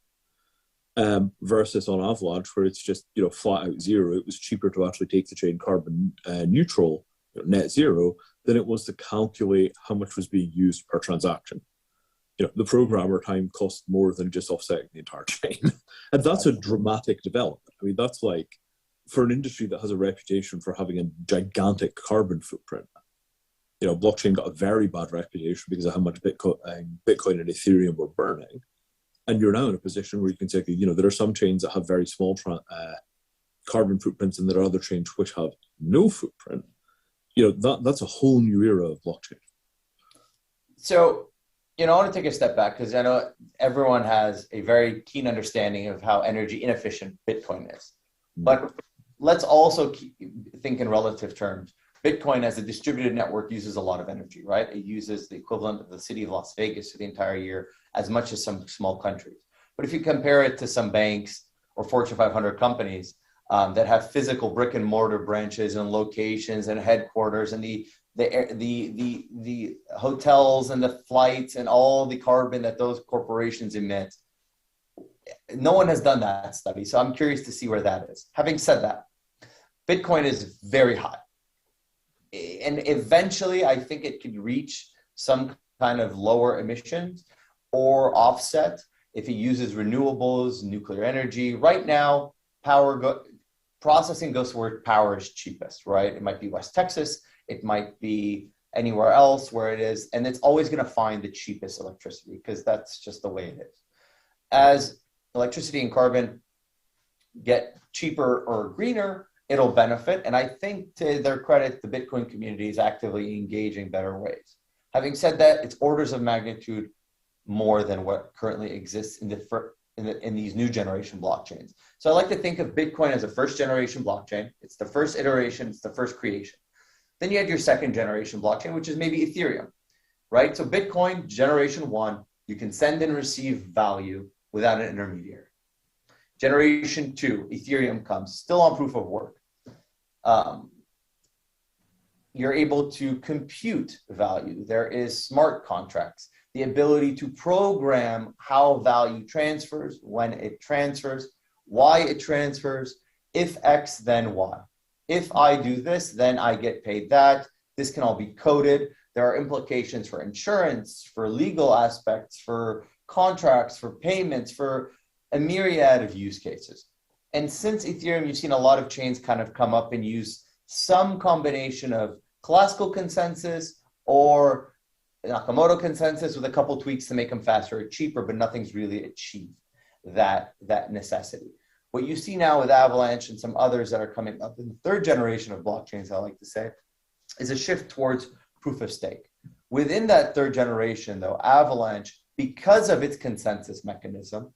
Versus on Avalanche, where it's just flat out zero. It was cheaper to actually take the chain carbon neutral, net zero, than it was to calculate how much was being used per transaction. The programmer time cost more than just offsetting the entire chain, and that's a dramatic development. I mean, that's like, for an industry that has a reputation for having a gigantic carbon footprint. Blockchain got a very bad reputation because of how much Bitcoin and Ethereum were burning. And you're now in a position where you can say, there are some chains that have very small carbon footprints, and there are other chains which have no footprint. That's a whole new era of blockchain. So, I want to take a step back because I know everyone has a very keen understanding of how energy inefficient Bitcoin is. But let's also think in relative terms. Bitcoin as a distributed network uses a lot of energy, right? It uses the equivalent of the city of Las Vegas for the entire year, as much as some small countries. But if you compare it to some banks or Fortune 500 companies that have physical brick and mortar branches and locations and headquarters and the hotels and the flights and all the carbon that those corporations emit, no one has done that study. So I'm curious to see where that is. Having said that, Bitcoin is very hot. And eventually, I think it could reach some kind of lower emissions or offset if it uses renewables, nuclear energy. Right now, processing goes to where power is cheapest, right? It might be West Texas. It might be anywhere else where it is. And it's always going to find the cheapest electricity because that's just the way it is. As electricity and carbon get cheaper or greener, it'll benefit. And I think, to their credit, the Bitcoin community is actively engaging better ways. Having said that, it's orders of magnitude more than what currently exists in these new generation blockchains. So I like to think of Bitcoin as a first generation blockchain. It's the first iteration, it's the first creation. Then you have your second generation blockchain, which is maybe Ethereum, right? So Bitcoin, generation one, you can send and receive value without an intermediary. Generation two, Ethereum comes, still on proof of work. You're able to compute value. There is smart contracts, the ability to program how value transfers, when it transfers, why it transfers, if X, then Y. If I do this, then I get paid that. This can all be coded. There are implications for insurance, for legal aspects, for contracts, for payments, for a myriad of use cases. And since Ethereum, you've seen a lot of chains kind of come up and use some combination of classical consensus or Nakamoto consensus with a couple tweaks to make them faster or cheaper, but nothing's really achieved that necessity. What you see now with Avalanche and some others that are coming up in the third generation of blockchains, I like to say, is a shift towards proof of stake. Within that third generation, though, Avalanche, because of its consensus mechanism,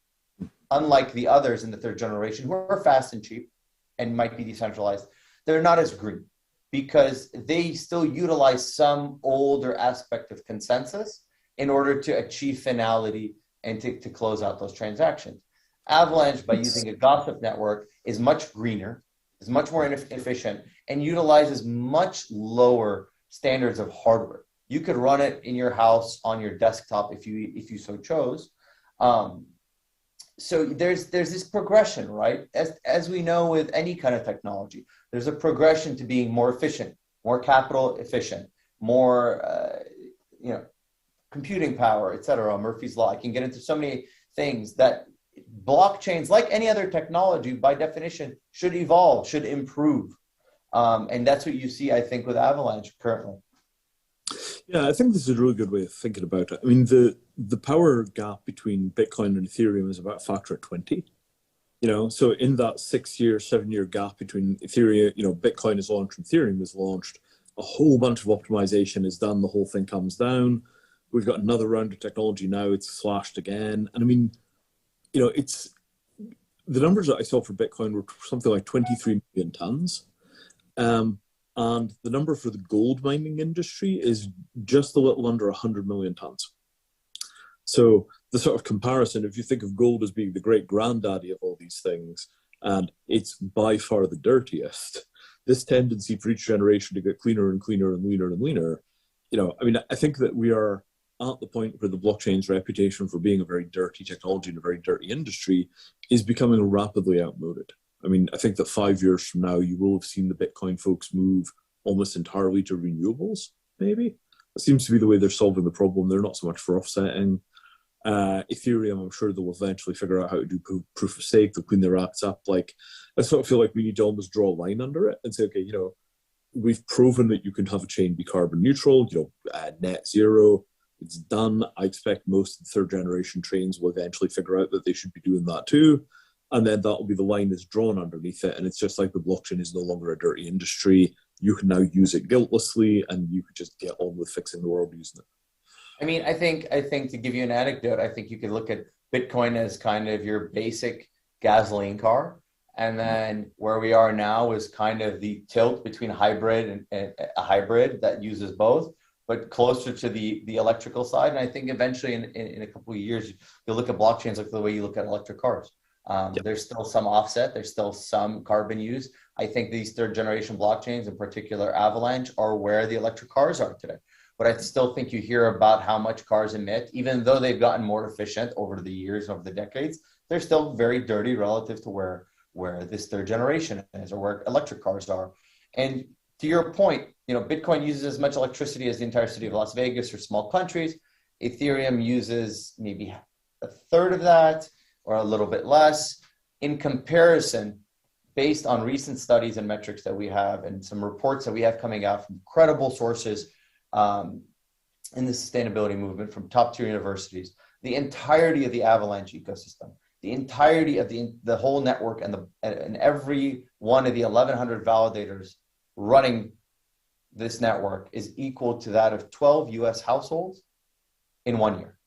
unlike the others in the third generation who are fast and cheap and might be decentralized, they're not as green because they still utilize some older aspect of consensus in order to achieve finality and to close out those transactions. Avalanche, by using a gossip network, is much greener, is much more efficient, and utilizes much lower standards of hardware. You could run it in your house on your desktop if you so chose. So there's this progression, right? As we know with any kind of technology, there's a progression to being more efficient, more capital efficient, more computing power, et cetera, Murphy's Law. I can get into so many things that blockchains, like any other technology, by definition, should evolve, should improve. And that's what you see, I think, with Avalanche currently. Yeah, I think this is a really good way of thinking about it. I mean, the power gap between Bitcoin and Ethereum is about a factor of 20. So in that 6-year, 7-year gap between Ethereum, Bitcoin is launched and Ethereum is launched, a whole bunch of optimization is done, the whole thing comes down. We've got another round of technology now, it's slashed again. And I mean, it's the numbers that I saw for Bitcoin were something like 23 million tons. And the number for the gold mining industry is just a little under 100 million tons. So the sort of comparison, if you think of gold as being the great granddaddy of all these things, and it's by far the dirtiest, this tendency for each generation to get cleaner and cleaner and leaner and leaner, I think that we are at the point where the blockchain's reputation for being a very dirty technology and a very dirty industry is becoming rapidly outmoded. I mean, I think that 5 years from now, you will have seen the Bitcoin folks move almost entirely to renewables, maybe. It seems to be the way they're solving the problem. They're not so much for offsetting. Ethereum, I'm sure they'll eventually figure out how to do proof of stake. They'll clean their acts up. I sort of feel like we need to almost draw a line under it and say, okay, we've proven that you can have a chain be carbon neutral, net zero. It's done. I expect most of the third generation trains will eventually figure out that they should be doing that too. And then that will be the line that's drawn underneath it. And it's just like the blockchain is no longer a dirty industry. You can now use it guiltlessly and you could just get on with fixing the world using it. I mean, I think to give you an anecdote, I think you could look at Bitcoin as kind of your basic gasoline car. And then where we are now is kind of the tilt between hybrid and a hybrid that uses both, but closer to the electrical side. And I think eventually in a couple of years, you'll look at blockchains like the way you look at electric cars. There's still some offset. There's still some carbon use. I think these third generation blockchains, in particular Avalanche, are where the electric cars are today. But I still think you hear about how much cars emit, even though they've gotten more efficient over the years, over the decades, they're still very dirty relative to where this third generation is or where electric cars are. And to your point, Bitcoin uses as much electricity as the entire city of Las Vegas or small countries. Ethereum uses maybe a third of that or a little bit less. In comparison, based on recent studies and metrics that we have and some reports that we have coming out from credible sources in the sustainability movement from top tier universities, the entirety of the Avalanche ecosystem, the entirety of the whole network and every one of the 1,100 validators running this network is equal to that of 12 US households in 1 year.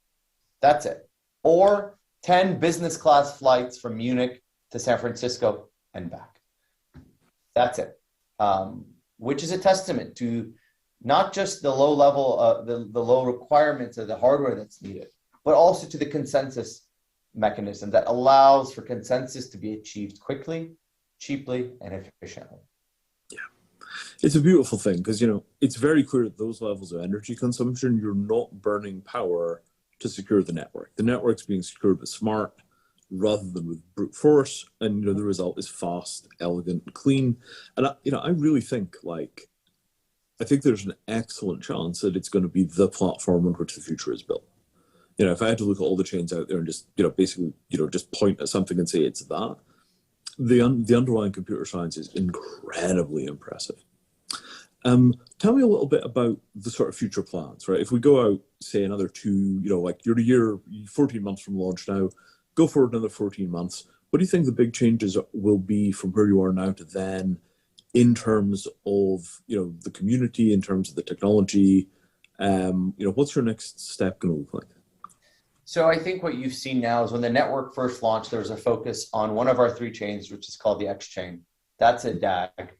That's it. Or 10 business class flights from Munich to San Francisco and back. That's it. Which is a testament to not just the low level, the low requirements of the hardware that's needed, but also to the consensus mechanism that allows for consensus to be achieved quickly, cheaply, and efficiently. Yeah, it's a beautiful thing because, it's very clear at those levels of energy consumption, you're not burning power to secure the network. The network's being secured with smart rather than with brute force. And, the result is fast, elegant, and clean. And, I really think I think there's an excellent chance that it's going to be the platform on which the future is built. If I had to look at all the chains out there and just, basically, just point at something and say it's that, the underlying computer science is incredibly impressive. Tell me a little bit about the sort of future plans, right? If we go out, say, another you're a year, 14 months from launch now, go forward another 14 months. What do you think the big changes will be from where you are now to then in terms of, the community, in terms of the technology? What's your next step going to look like? So I think what you've seen now is when the network first launched, there was a focus on one of our 3 chains, which is called the X chain. That's a DAG.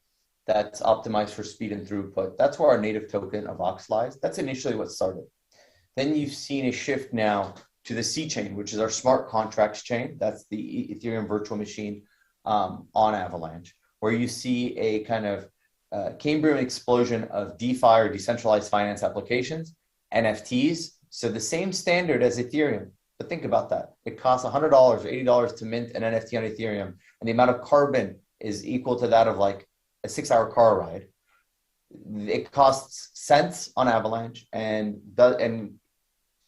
That's optimized for speed and throughput. That's where our native token of Ox lies. That's initially what started. Then you've seen a shift now to the C chain, which is our smart contracts chain. That's the Ethereum virtual machine on Avalanche, where you see a kind of Cambrian explosion of DeFi or decentralized finance applications, NFTs. So the same standard as Ethereum, but think about that. It costs $100 or $80 to mint an NFT on Ethereum, and the amount of carbon is equal to that of a 6-hour car ride. It costs cents on Avalanche, and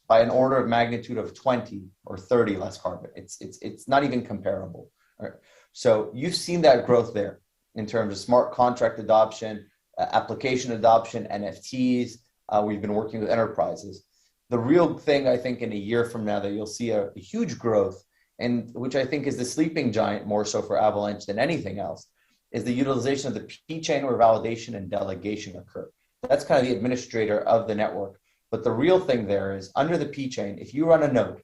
by an order of magnitude of 20 or 30 less carbon. It's not even comparable. Right? So you've seen that growth there in terms of smart contract adoption, application adoption, NFTs. We've been working with enterprises. The real thing, I think, in a year from now that you'll see a huge growth, and which I think is the sleeping giant more so for Avalanche than anything else, is the utilization of the P-chain where validation and delegation occur. That's kind of the administrator of the network. But the real thing there is under the P-chain, if you run a node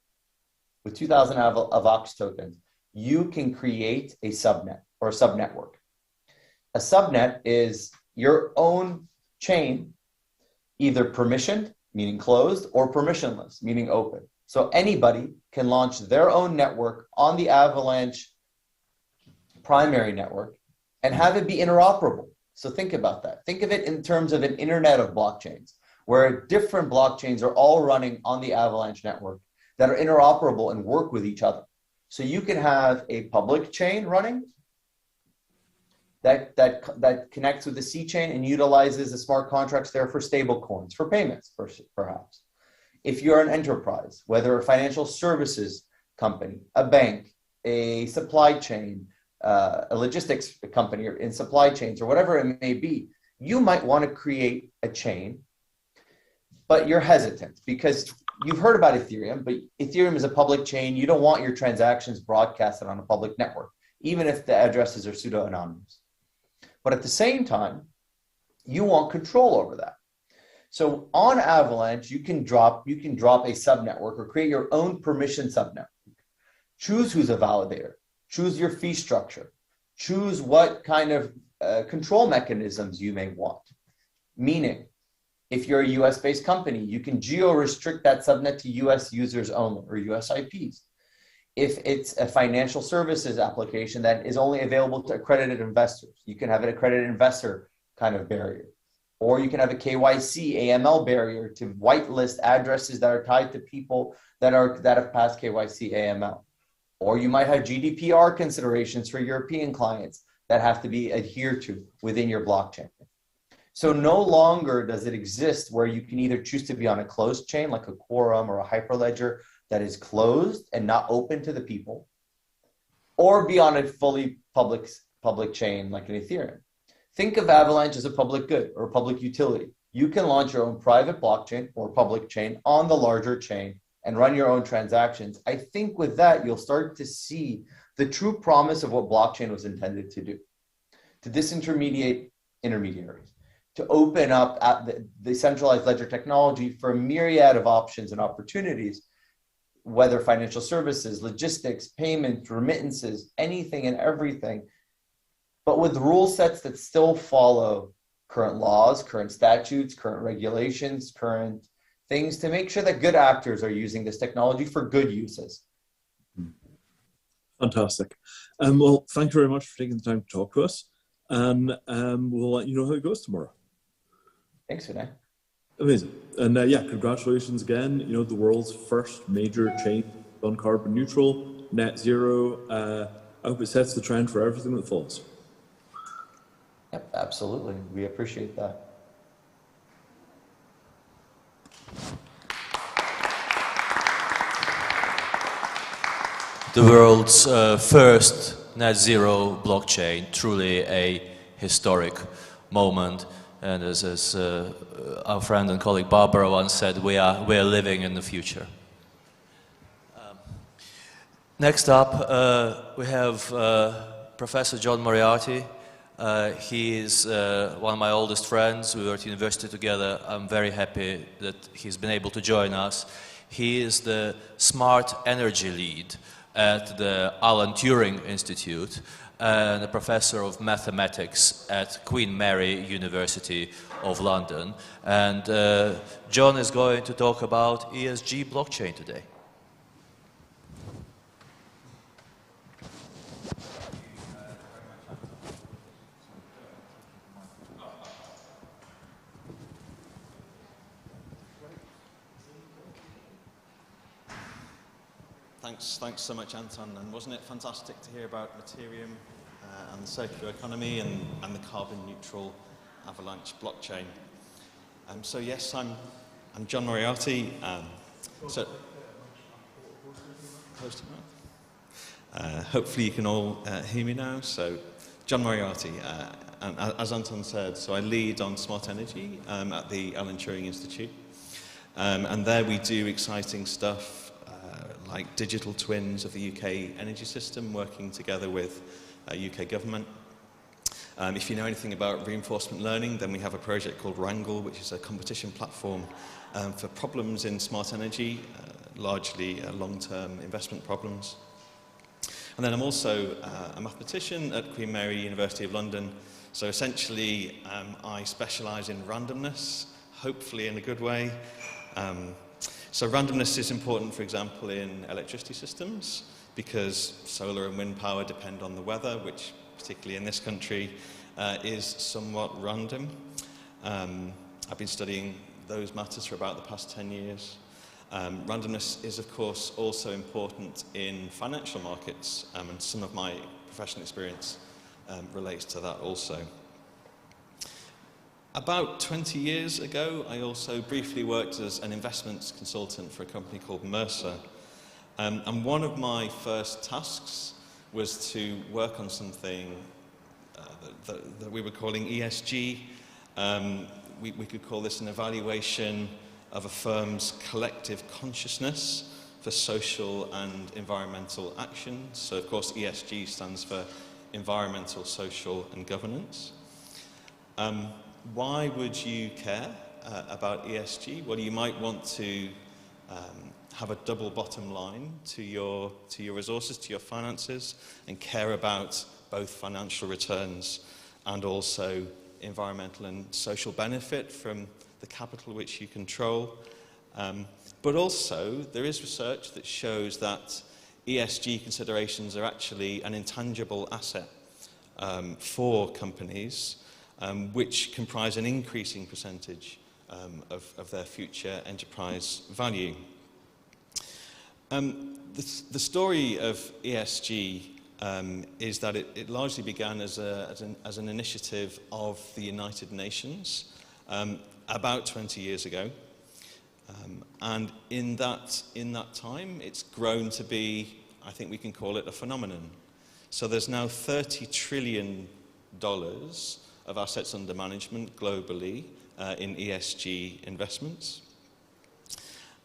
with 2,000 AVAX tokens, you can create a subnet or a subnetwork. A subnet is your own chain, either permissioned, meaning closed, or permissionless, meaning open. So anybody can launch their own network on the Avalanche primary network and have it be interoperable. So think about that. Think of it in terms of an internet of blockchains, where different blockchains are all running on the Avalanche network that are interoperable and work with each other. So you can have a public chain running that connects with the C chain and utilizes the smart contracts there for stable coins, for payments, perhaps. If you're an enterprise, whether a financial services company, a bank, a supply chain, a logistics company or in supply chains or whatever it may be, you might want to create a chain, but you're hesitant because you've heard about Ethereum, but Ethereum is a public chain. You don't want your transactions broadcasted on a public network, even if the addresses are pseudo-anonymous. But at the same time, you want control over that. So on Avalanche, you can drop a subnetwork or create your own permission subnetwork. Choose who's a validator. Choose your fee structure. Choose what kind of control mechanisms you may want. Meaning, if you're a US-based company, you can geo-restrict that subnet to US users only or US IPs. If it's a financial services application that is only available to accredited investors, you can have an accredited investor kind of barrier. Or you can have a KYC, AML barrier to whitelist addresses that are tied to people that have passed KYC, AML. Or you might have GDPR considerations for European clients that have to be adhered to within your blockchain. So no longer does it exist where you can either choose to be on a closed chain like a Quorum or a Hyperledger that is closed and not open to the people, or be on a fully public chain like an Ethereum. Think of Avalanche as a public good or a public utility. You can launch your own private blockchain or public chain on the larger chain and run your own transactions. I think with that, you'll start to see the true promise of what blockchain was intended to do, to disintermediate intermediaries, to open up the decentralized ledger technology for a myriad of options and opportunities, whether financial services, logistics, payments, remittances, anything and everything, but with rule sets that still follow current laws, current statutes, current regulations, current things to make sure that good actors are using this technology for good uses. Fantastic. Well, thank you very much for taking the time to talk to us. And we'll let you know how it goes tomorrow. Thanks, Vinay. Amazing. And yeah, congratulations again. You know, the world's first major chain on carbon neutral, net zero. I hope it sets the trend for everything that follows. Yep, absolutely. We appreciate that. The world's first net zero blockchain, truly a historic moment. And as our friend and colleague Barbara once said, we are living in the future. Next up, we have Professor John Moriarty. He is one of my oldest friends. We were at university together. I'm very happy that he's been able to join us. He is the Smart Energy Lead at the Alan Turing Institute and a professor of mathematics at Queen Mary University of London. And John is going to talk about ESG blockchain today. Thanks so much, Anton. And wasn't it fantastic to hear about Mattereum and the circular economy and the carbon neutral Avalanche blockchain? So yes, I'm John Moriarty. So, hopefully you can all hear me now. So, John Moriarty, and as Anton said, so I lead on smart energy at the Alan Turing Institute. And there we do exciting stuff like digital twins of the UK energy system, working together with UK government. If you know anything about reinforcement learning, then we have a project called Wrangle, which is a competition platform for problems in smart energy, largely long-term investment problems. And then I'm also a mathematician at Queen Mary University of London. So essentially, I specialise in randomness, hopefully in a good way. So randomness is important, for example, in electricity systems, because solar and wind power depend on the weather, which, particularly in this country, is somewhat random. I've been studying those matters for about the past 10 years. Randomness is, of course, also important in financial markets, and some of my professional experience relates to that also. About 20 years ago, I also briefly worked as an investments consultant for a company called Mercer. And one of my first tasks was to work on something that we were calling ESG. We could call this an evaluation of a firm's collective consciousness for social and environmental action. So, of course, ESG stands for environmental, social, and governance. Why would you care about ESG? Well, you might want to have a double bottom line to your resources, to your finances, and care about both financial returns and also environmental and social benefit from the capital which you control. But also, there is research that shows that ESG considerations are actually an intangible asset for companies, which comprise an increasing percentage of their future enterprise value. The story of ESG is that it largely began as an initiative of the United Nations about 20 years ago. And in that time, it's grown to be, I think we can call it a phenomenon. So there's now $30 trillion of assets under management globally in ESG investments.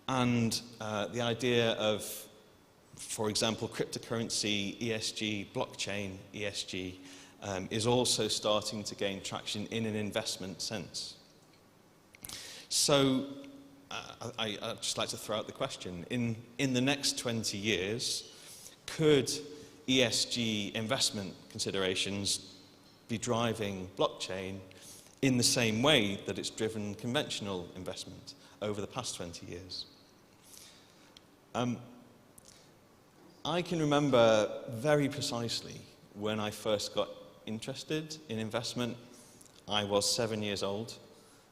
And the idea of, for example, cryptocurrency, ESG, blockchain, ESG, is also starting to gain traction in an investment sense. So I'd just like to throw out the question. In the next 20 years, could ESG investment considerations be driving blockchain in the same way that it's driven conventional investment over the past 20 years? I can remember very precisely when I first got interested in investment. I was 7 years old.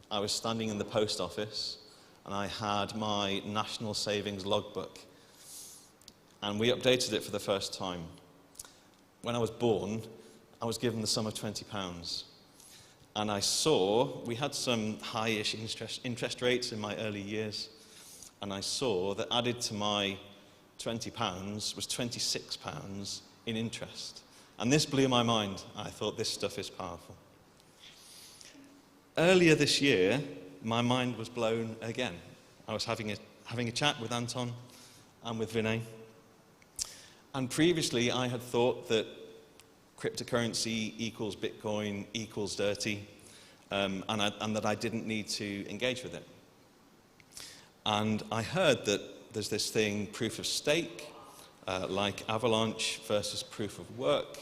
I was standing in the post office and I had my national savings logbook, and we updated it for the first time. When I was born, I was given the sum of £20, and I saw we had some high-ish interest rates in my early years, and I saw that added to my £20 was £26 in interest. And this blew my mind. I thought, this stuff is powerful. Earlier this year, my mind was blown again. I was having a chat with Anton and with Vinay. And previously, I had thought that cryptocurrency equals Bitcoin equals dirty, and that I didn't need to engage with it. And I heard that there's this thing, proof of stake, like Avalanche versus proof of work,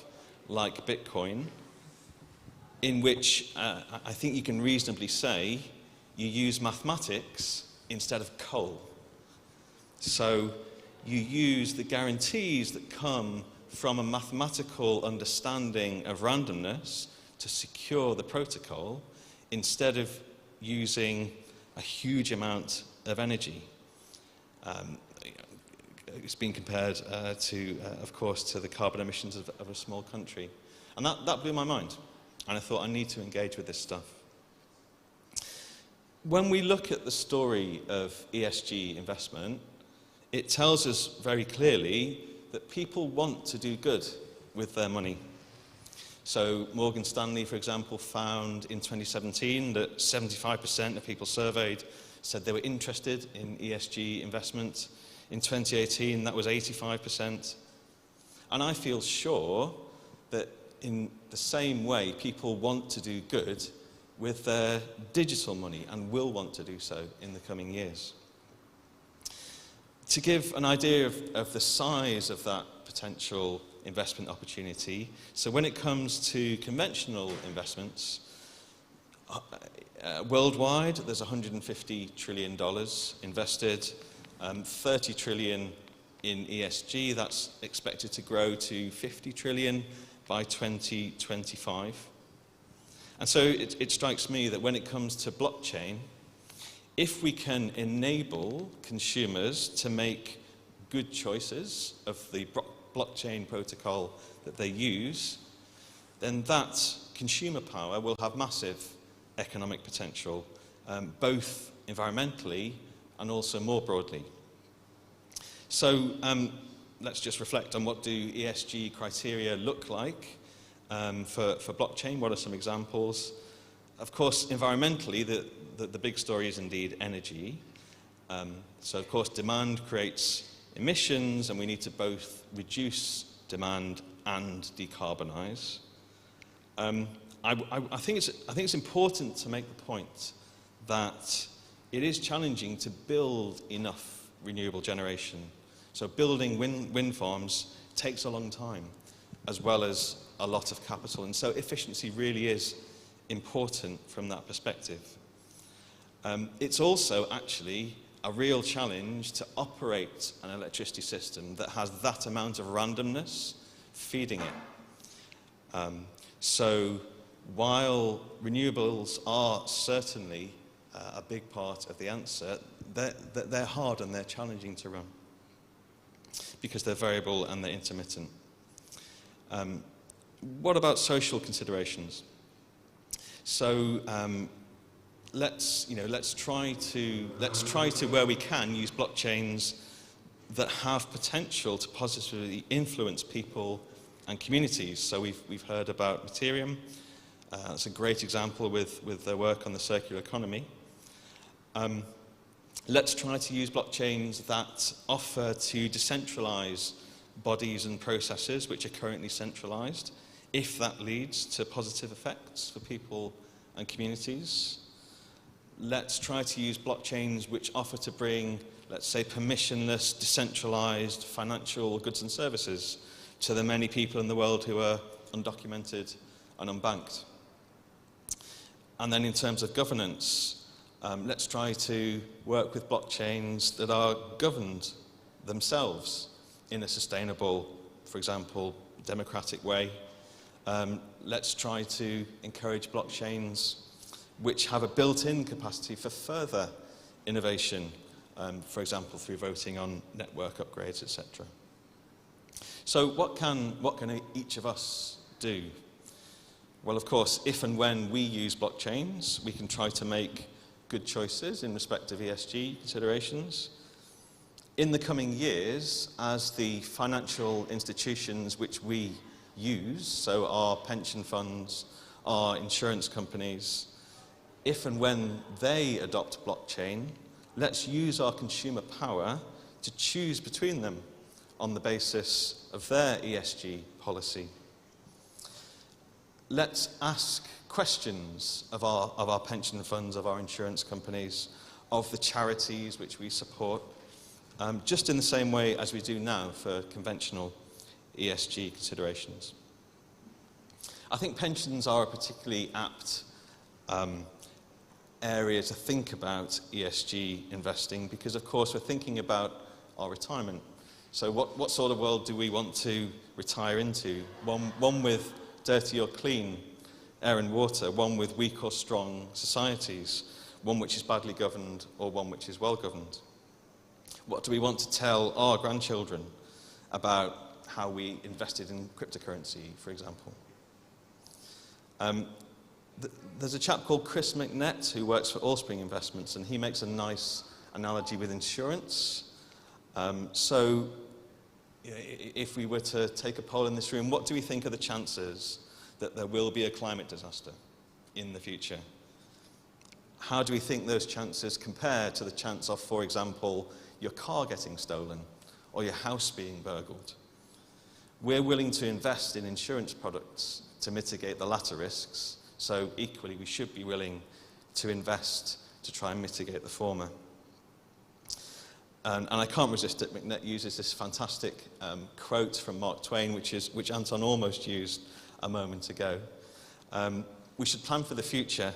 like Bitcoin, in which I think you can reasonably say you use mathematics instead of coal. So you use the guarantees that come from a mathematical understanding of randomness to secure the protocol instead of using a huge amount of energy. It's been compared of course, to the carbon emissions of a small country. And that blew my mind. And I thought, I need to engage with this stuff. When we look at the story of ESG investment, it tells us very clearly that people want to do good with their money. So Morgan Stanley, for example, found in 2017 that 75% of people surveyed said they were interested in ESG investment. In 2018, that was 85%. And I feel sure that in the same way, people want to do good with their digital money and will want to do so in the coming years. To give an idea of the size of that potential investment opportunity, so when it comes to conventional investments, worldwide there's $150 trillion invested, 30 trillion in ESG, that's expected to grow to 50 trillion by 2025. And so it strikes me that when it comes to blockchain, if we can enable consumers to make good choices of the blockchain protocol that they use, then that consumer power will have massive economic potential, both environmentally and also more broadly. So let's just reflect on what do ESG criteria look like for blockchain. What are some examples? Of course, environmentally, the big story is indeed energy. So, of course, demand creates emissions, and we need to both reduce demand and decarbonize. I think it's important to make the point that it is challenging to build enough renewable generation. So building wind farms takes a long time, as well as a lot of capital. And so efficiency really is important from that perspective. It's also actually a real challenge to operate an electricity system that has that amount of randomness feeding it. So while renewables are certainly a big part of the answer, they're hard and they're challenging to run because they're variable and they're intermittent. What about social considerations? So let's try to where we can use blockchains that have potential to positively influence people and communities. So we've heard about Mattereum. That's a great example with their work on the circular economy. Let's try to use blockchains that offer to decentralize bodies and processes which are currently centralized, if that leads to positive effects for people and communities. Let's try to use blockchains which offer to bring, let's say, permissionless, decentralized financial goods and services to the many people in the world who are undocumented and unbanked. And then in terms of governance, let's try to work with blockchains that are governed themselves in a sustainable, for example, democratic way. Let's try to encourage blockchains which have a built-in capacity for further innovation, for example, through voting on network upgrades, etc. So what can each of us do? Well, of course, if and when we use blockchains, we can try to make good choices in respect of ESG considerations. In the coming years, as the financial institutions which we use, so our pension funds, our insurance companies, if and when they adopt blockchain, let's use our consumer power to choose between them on the basis of their ESG policy. Let's ask questions of our pension funds, of our insurance companies, of the charities which we support, just in the same way as we do now for conventional ESG considerations. I think pensions are a particularly apt area to think about ESG investing because, of course, we're thinking about our retirement. So what sort of world do we want to retire into? One with dirty or clean air and water, one with weak or strong societies, one which is badly governed or one which is well governed? What do we want to tell our grandchildren about how we invested in cryptocurrency, for example? There's a chap called Chris McNett who works for Allspring Investments, and he makes a nice analogy with insurance. So if we were to take a poll in this room, what do we think are the chances that there will be a climate disaster in the future? How do we think those chances compare to the chance of, for example, your car getting stolen or your house being burgled? We're willing to invest in insurance products to mitigate the latter risks, so equally we should be willing to invest to try and mitigate the former. And I can't resist it, McNett uses this fantastic quote from Mark Twain, which Anton almost used a moment ago. We should plan for the future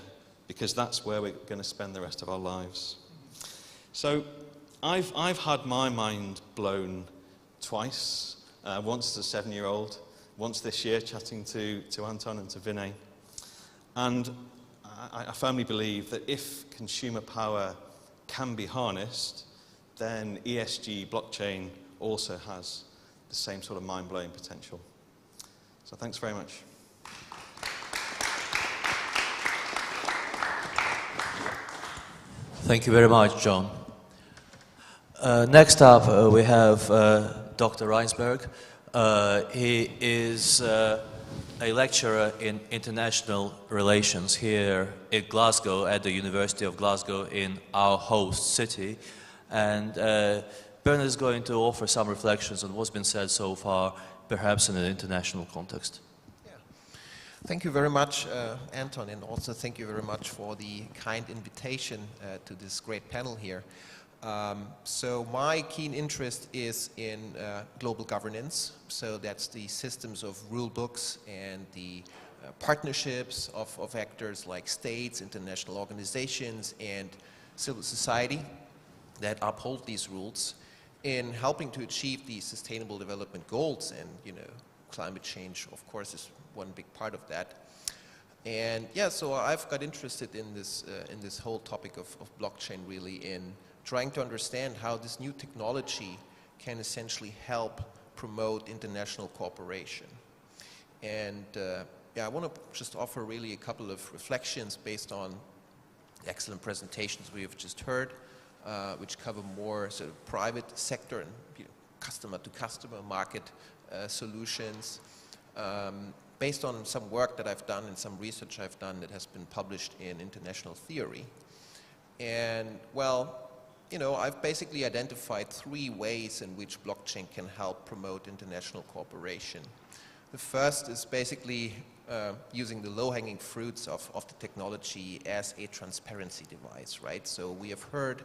because that's where we're going to spend the rest of our lives. So I've had my mind blown twice, once as a 7-year-old, once this year chatting to Anton and to Vinay. And I firmly believe that if consumer power can be harnessed, then ESG blockchain also has the same sort of mind-blowing potential. So thanks very much. Thank you very much, John. Next up, we have Dr. Reinsberg. He is a lecturer in international relations here at Glasgow, at the University of Glasgow in our host city. And Bernard is going to offer some reflections on what's been said so far, perhaps in an international context. Yeah. Thank you very much, Anton, and also thank you very much for the kind invitation to this great panel here. So my keen interest is in global governance. So that's the systems of rule books and the partnerships of actors like states, international organizations, and civil society that uphold these rules in helping to achieve the sustainable development goals. And, you know, climate change, of course, is one big part of that. And yeah, so I've got interested in this whole topic of blockchain, really, in trying to understand how this new technology can essentially help promote international cooperation. And yeah, I want to just offer really a couple of reflections based on excellent presentations we have just heard, which cover more sort of private sector and, you know, customer-to-customer market solutions, based on some work that I've done and some research I've done that has been published in International Theory. And, well, you know, I've basically identified 3 ways in which blockchain can help promote international cooperation. The first is basically using the low-hanging fruits of the technology as a transparency device, right? So we have heard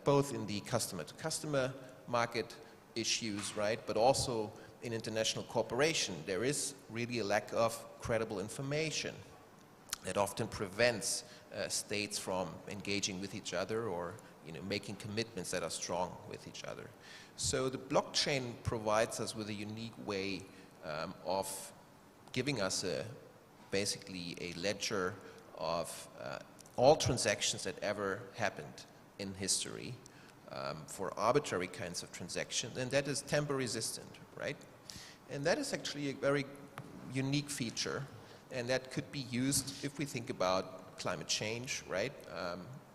both in the customer-to-customer market issues, right, but also in international cooperation, there is really a lack of credible information that often prevents states from engaging with each other or, you know, making commitments that are strong with each other. So the blockchain provides us with a unique way of giving us basically a ledger of all transactions that ever happened in history for arbitrary kinds of transactions, and that is tamper resistant, right? And that is actually a very unique feature, and that could be used if we think about climate change, right?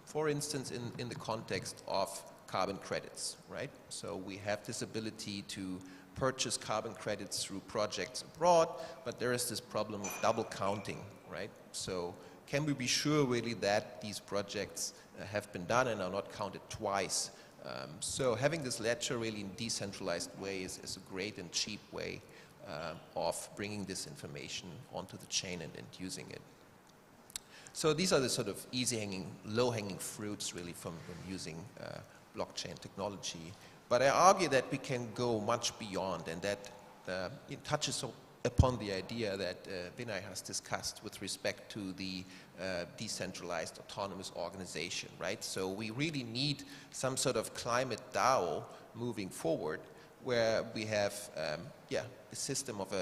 For instance, in the context of carbon credits, right? So we have this ability to purchase carbon credits through projects abroad, but there is this problem of double counting, right? So can we be sure really that these projects have been done and are not counted twice? So having this ledger really in decentralized ways is a great and cheap way of bringing this information onto the chain and using it. So these are the sort of easy-hanging, low-hanging fruits really from using blockchain technology. But I argue that we can go much beyond, and that it touches upon the idea that Vinay has discussed with respect to the decentralized autonomous organization, right? So we really need some sort of climate DAO moving forward, where we have a system of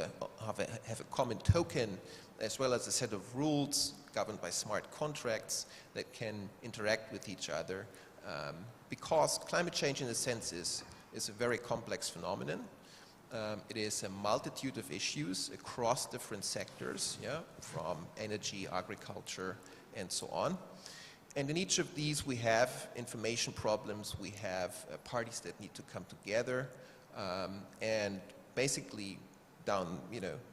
have a common token, as well as a set of rules governed by smart contracts that can interact with each other. Because climate change, in a sense, is a very complex phenomenon. It is a multitude of issues across different sectors, yeah, from energy, agriculture, and so on. And in each of these we have information problems, we have parties that need to come together, and basically down,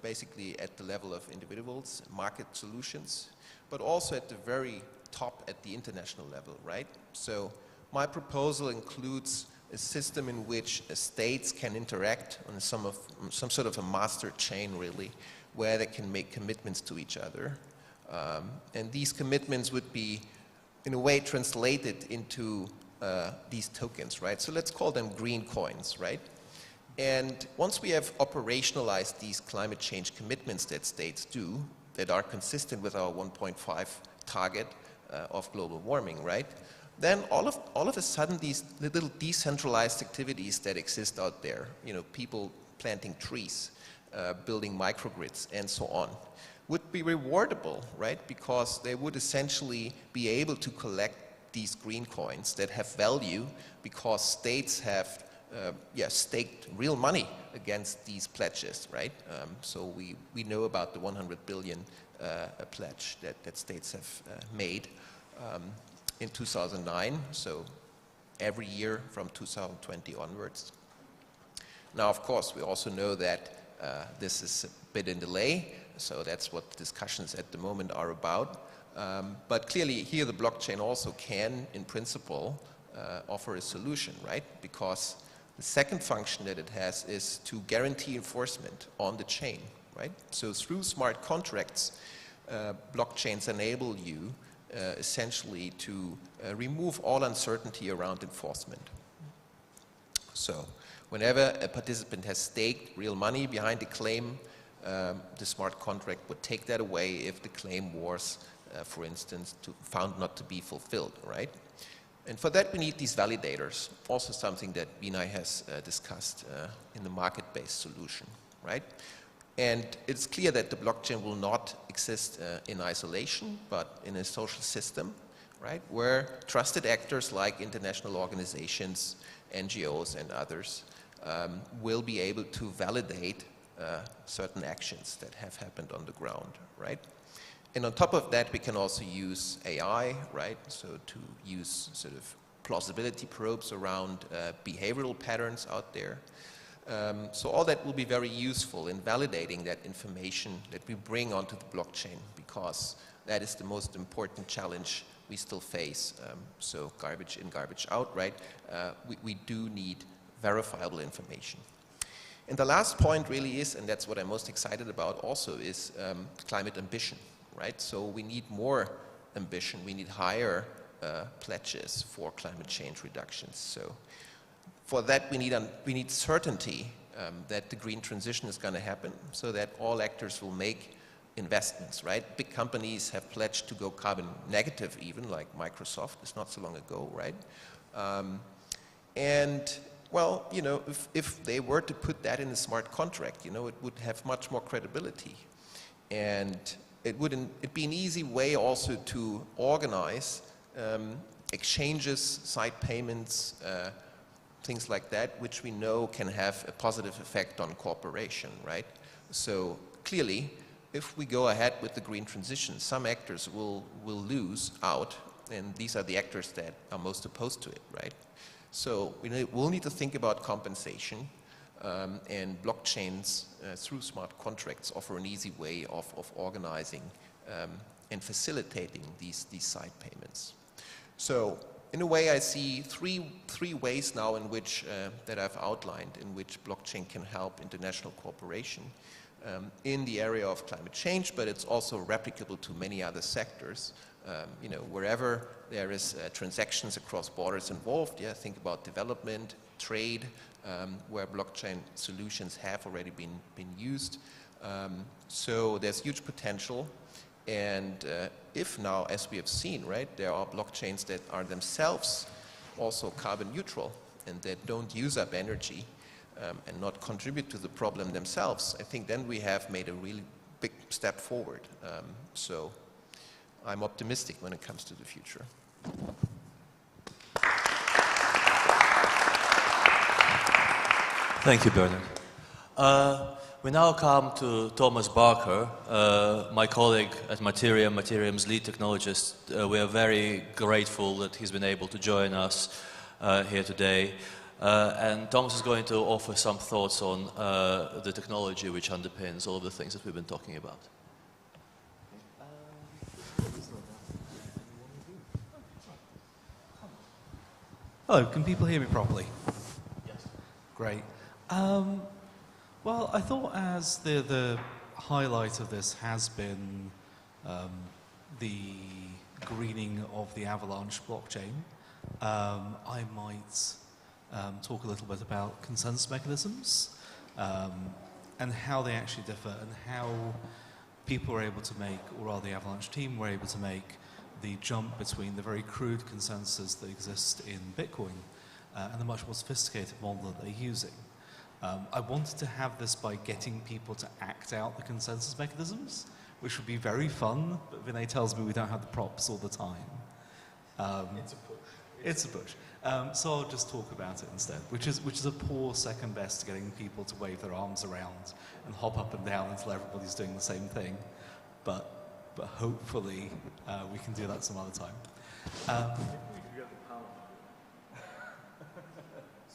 basically at the level of individuals, market solutions, but also at the very top at the international level, right? So my proposal includes a system in which states can interact on some sort of a master chain, really, where they can make commitments to each other. And these commitments would be, in a way, translated into these tokens, right? So let's call them green coins, right? And once we have operationalized these climate change commitments that states do, that are consistent with our 1.5 target of global warming, right? Then all of a sudden these little decentralized activities that exist out there, people planting trees, building microgrids, and so on, would be rewardable, right? Because they would essentially be able to collect these green coins that have value because states have staked real money against these pledges, right? So we know about the 100 billion pledge that states have made in 2009, so every year from 2020 onwards. Now, of course, we also know that this is a bit in delay, so that's what the discussions at the moment are about. But clearly here the blockchain also can, in principle, offer a solution, right? Because the second function that it has is to guarantee enforcement on the chain, right? So through smart contracts, blockchains enable you essentially to remove all uncertainty around enforcement. So whenever a participant has staked real money behind a claim, the smart contract would take that away if the claim was, for instance, found not to be fulfilled, right? And for that we need these validators, also something that Vinay has discussed in the market-based solution, right? And it's clear that the blockchain will not exist in isolation, but in a social system, right? Where trusted actors like international organizations, NGOs and others will be able to validate certain actions that have happened on the ground, right? And on top of that, we can also use AI, right? So to use sort of plausibility probes around behavioral patterns out there. So all that will be very useful in validating that information that we bring onto the blockchain, because that is the most important challenge we still face. So garbage in, garbage out, right? We do need verifiable information. And the last point really is, and that's what I'm most excited about also, is climate ambition, right? So we need more ambition, we need higher pledges for climate change reductions. So for that we need certainty that the green transition is going to happen, so that all actors will make investments, right? Big companies have pledged to go carbon negative even, like Microsoft, it's not so long ago, right? And well, if they were to put that in a smart contract, it would have much more credibility. And it'd be an easy way also to organize exchanges, side payments, things like that, which we know can have a positive effect on cooperation, right? So clearly, if we go ahead with the green transition, some actors will lose out, and these are the actors that are most opposed to it, right? So we'll need to think about compensation, and blockchains through smart contracts offer an easy way of organizing and facilitating these side payments. So in a way I see three ways now in which that I've outlined in which blockchain can help international cooperation in the area of climate change, but it's also replicable to many other sectors. Wherever there is transactions across borders involved, think about development, trade, where blockchain solutions have already been used. So there's huge potential. And if now, as we have seen, right, there are blockchains that are themselves also carbon neutral and that don't use up energy and not contribute to the problem themselves, I think then we have made a really big step forward. So I'm optimistic when it comes to the future. Thank you, Bernard. We now come to Thomas Barker, my colleague at Mattereum, Mattereum's lead technologist. We are very grateful that he's been able to join us here today. And Thomas is going to offer some thoughts on the technology which underpins all of the things that we've been talking about. Hello, can people hear me properly? Yes. Great. Well, I thought as the highlight of this has been the greening of the Avalanche blockchain, I might talk a little bit about consensus mechanisms and how they actually differ and how people were able to make, or rather the Avalanche team were able to make, the jump between the very crude consensus that exists in Bitcoin and the much more sophisticated model that they're using. I wanted to have this by getting people to act out the consensus mechanisms, which would be very fun, but Vinay tells me we don't have the props all the time. It's a push. It's a push. So I'll just talk about it instead, which is a poor second best to getting people to wave their arms around and hop up and down until everybody's doing the same thing. But hopefully we can do that some other time. I think we could get the panel.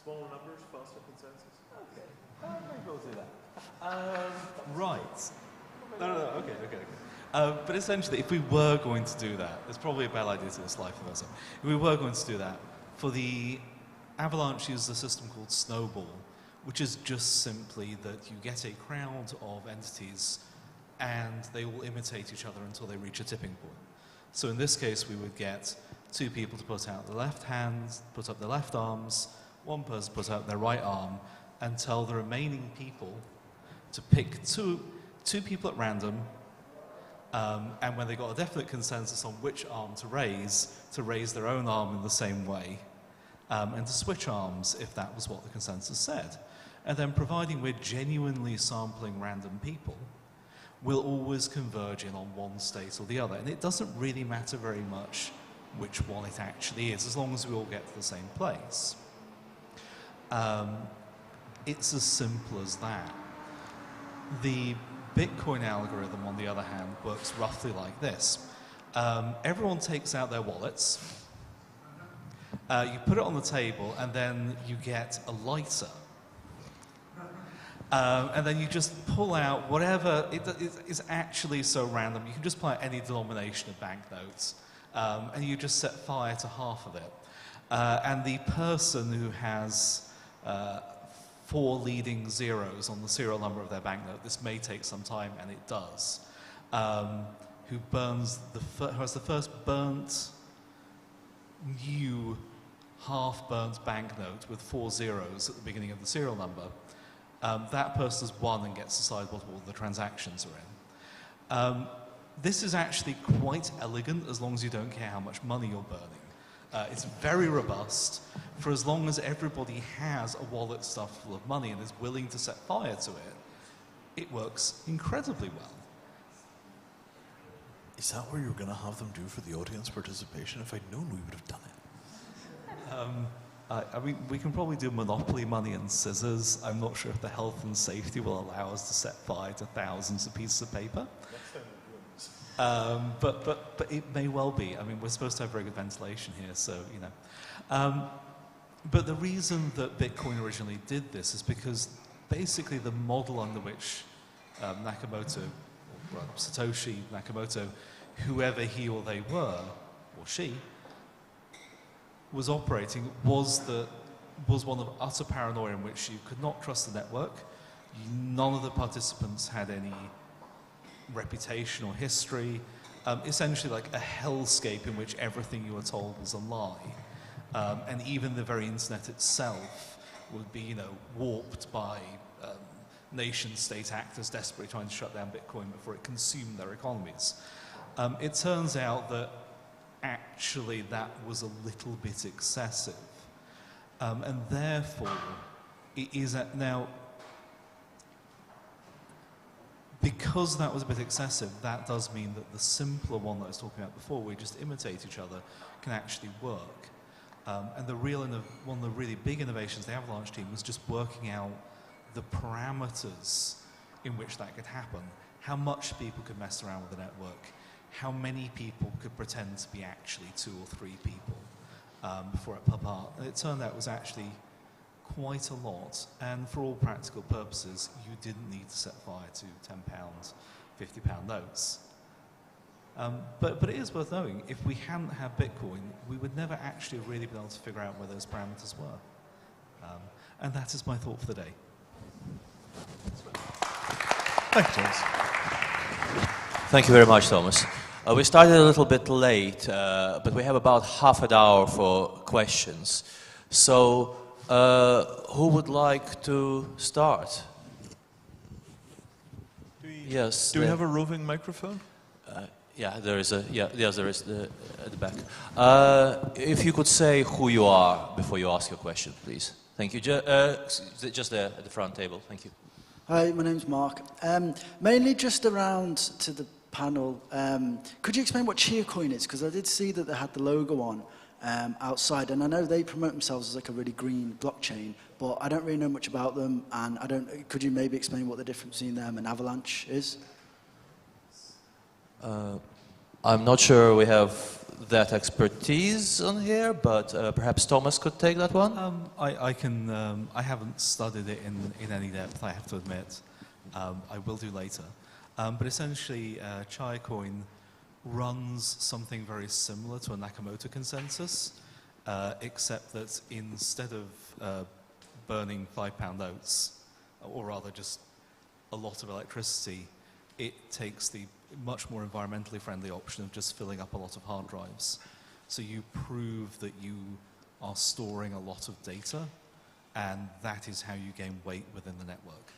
Smaller numbers, faster consensus. Okay, maybe we'll do that. Right. No, okay. But essentially, if we were going to do that, it's probably a bad idea to do a slide for this. If we were going to do that, for the Avalanche uses a system called Snowball, which is just simply that you get a crowd of entities and they all imitate each other until they reach a tipping point. So in this case, we would get two people to put out the left hand, put up their left arms, one person put out their right arm, and tell the remaining people to pick two people at random, and when they got a definite consensus on which arm to raise their own arm in the same way, and to switch arms if that was what the consensus said. And then providing we're genuinely sampling random people, we'll always converge in on one state or the other. And it doesn't really matter very much which one it actually is, as long as we all get to the same place. It's as simple as that. The Bitcoin algorithm, on the other hand, works roughly like this. Everyone takes out their wallets, you put it on the table, and then you get a lighter. And then you just pull out whatever is actually so random. You can just pull out any denomination of banknotes, and you just set fire to half of it. And the person who has 4 leading zeros on the serial number of their banknote, this may take some time, and it does, who has the first burnt, new, half-burnt banknote with 4 zeros at the beginning of the serial number, that person has won and gets to decide what all the transactions are in. This is actually quite elegant as long as you don't care how much money you're burning. It's very robust. For as long as everybody has a wallet stuffed full of money and is willing to set fire to it, it works incredibly well. Is that what you were going to have them do for the audience participation? If I'd known, we would have done it. I mean, we can probably do Monopoly money and scissors. I'm not sure if the health and safety will allow us to set fire to thousands of pieces of paper. But it may well be. I mean, we're supposed to have very good ventilation here, so, you know. But the reason that Bitcoin originally did this is because basically the model under which Satoshi Nakamoto, whoever he or they were, or she, was operating was one of utter paranoia in which you could not trust the network. None of the participants had any reputation or history. Essentially like a hellscape in which everything you were told was a lie. And even the very internet itself would be, you know, warped by nation-state actors desperately trying to shut down Bitcoin before it consumed their economies. It turns out that actually that was a little bit excessive. And therefore, it is now, because that was a bit excessive, that does mean that the simpler one that I was talking about before, where we just imitate each other, can actually work. And one of the really big innovations of the Avalanche team was just working out the parameters in which that could happen. How much people could mess around with the network, how many people could pretend to be actually 2 or 3 people before it pop out. And it turned out it was actually quite a lot, and for all practical purposes, you didn't need to set fire to £10, £50 notes. But it is worth knowing, if we hadn't had Bitcoin, we would never actually really be able to figure out where those parameters were. And that is my thought for the day. Thank you, Thomas. Thank you very much, Thomas. We started a little bit late, but we have about half an hour for questions. So, who would like to start? Yes. Do we have a roving microphone? Yeah, there is a. Yes, there is at the back. If you could say who you are before you ask your question, please. Thank you. Just there at the front table. Thank you. Hi, my name's Mark. Mainly just around to the panel. Could you explain what Cheercoin is? Because I did see that they had the logo on outside, and I know they promote themselves as like a really green blockchain, but I don't really know much about them, and I don't. Could you maybe explain what the difference between them and Avalanche is? I'm not sure we have that expertise on here, but perhaps Thomas could take that one. I can. I haven't studied it in any depth, I have to admit. I will do later. But essentially, Cheercoin runs something very similar to a Nakamoto consensus, except that instead of burning £5 notes, or rather just a lot of electricity, it takes the much more environmentally friendly option of just filling up a lot of hard drives. So you prove that you are storing a lot of data, and that is how you gain weight within the network.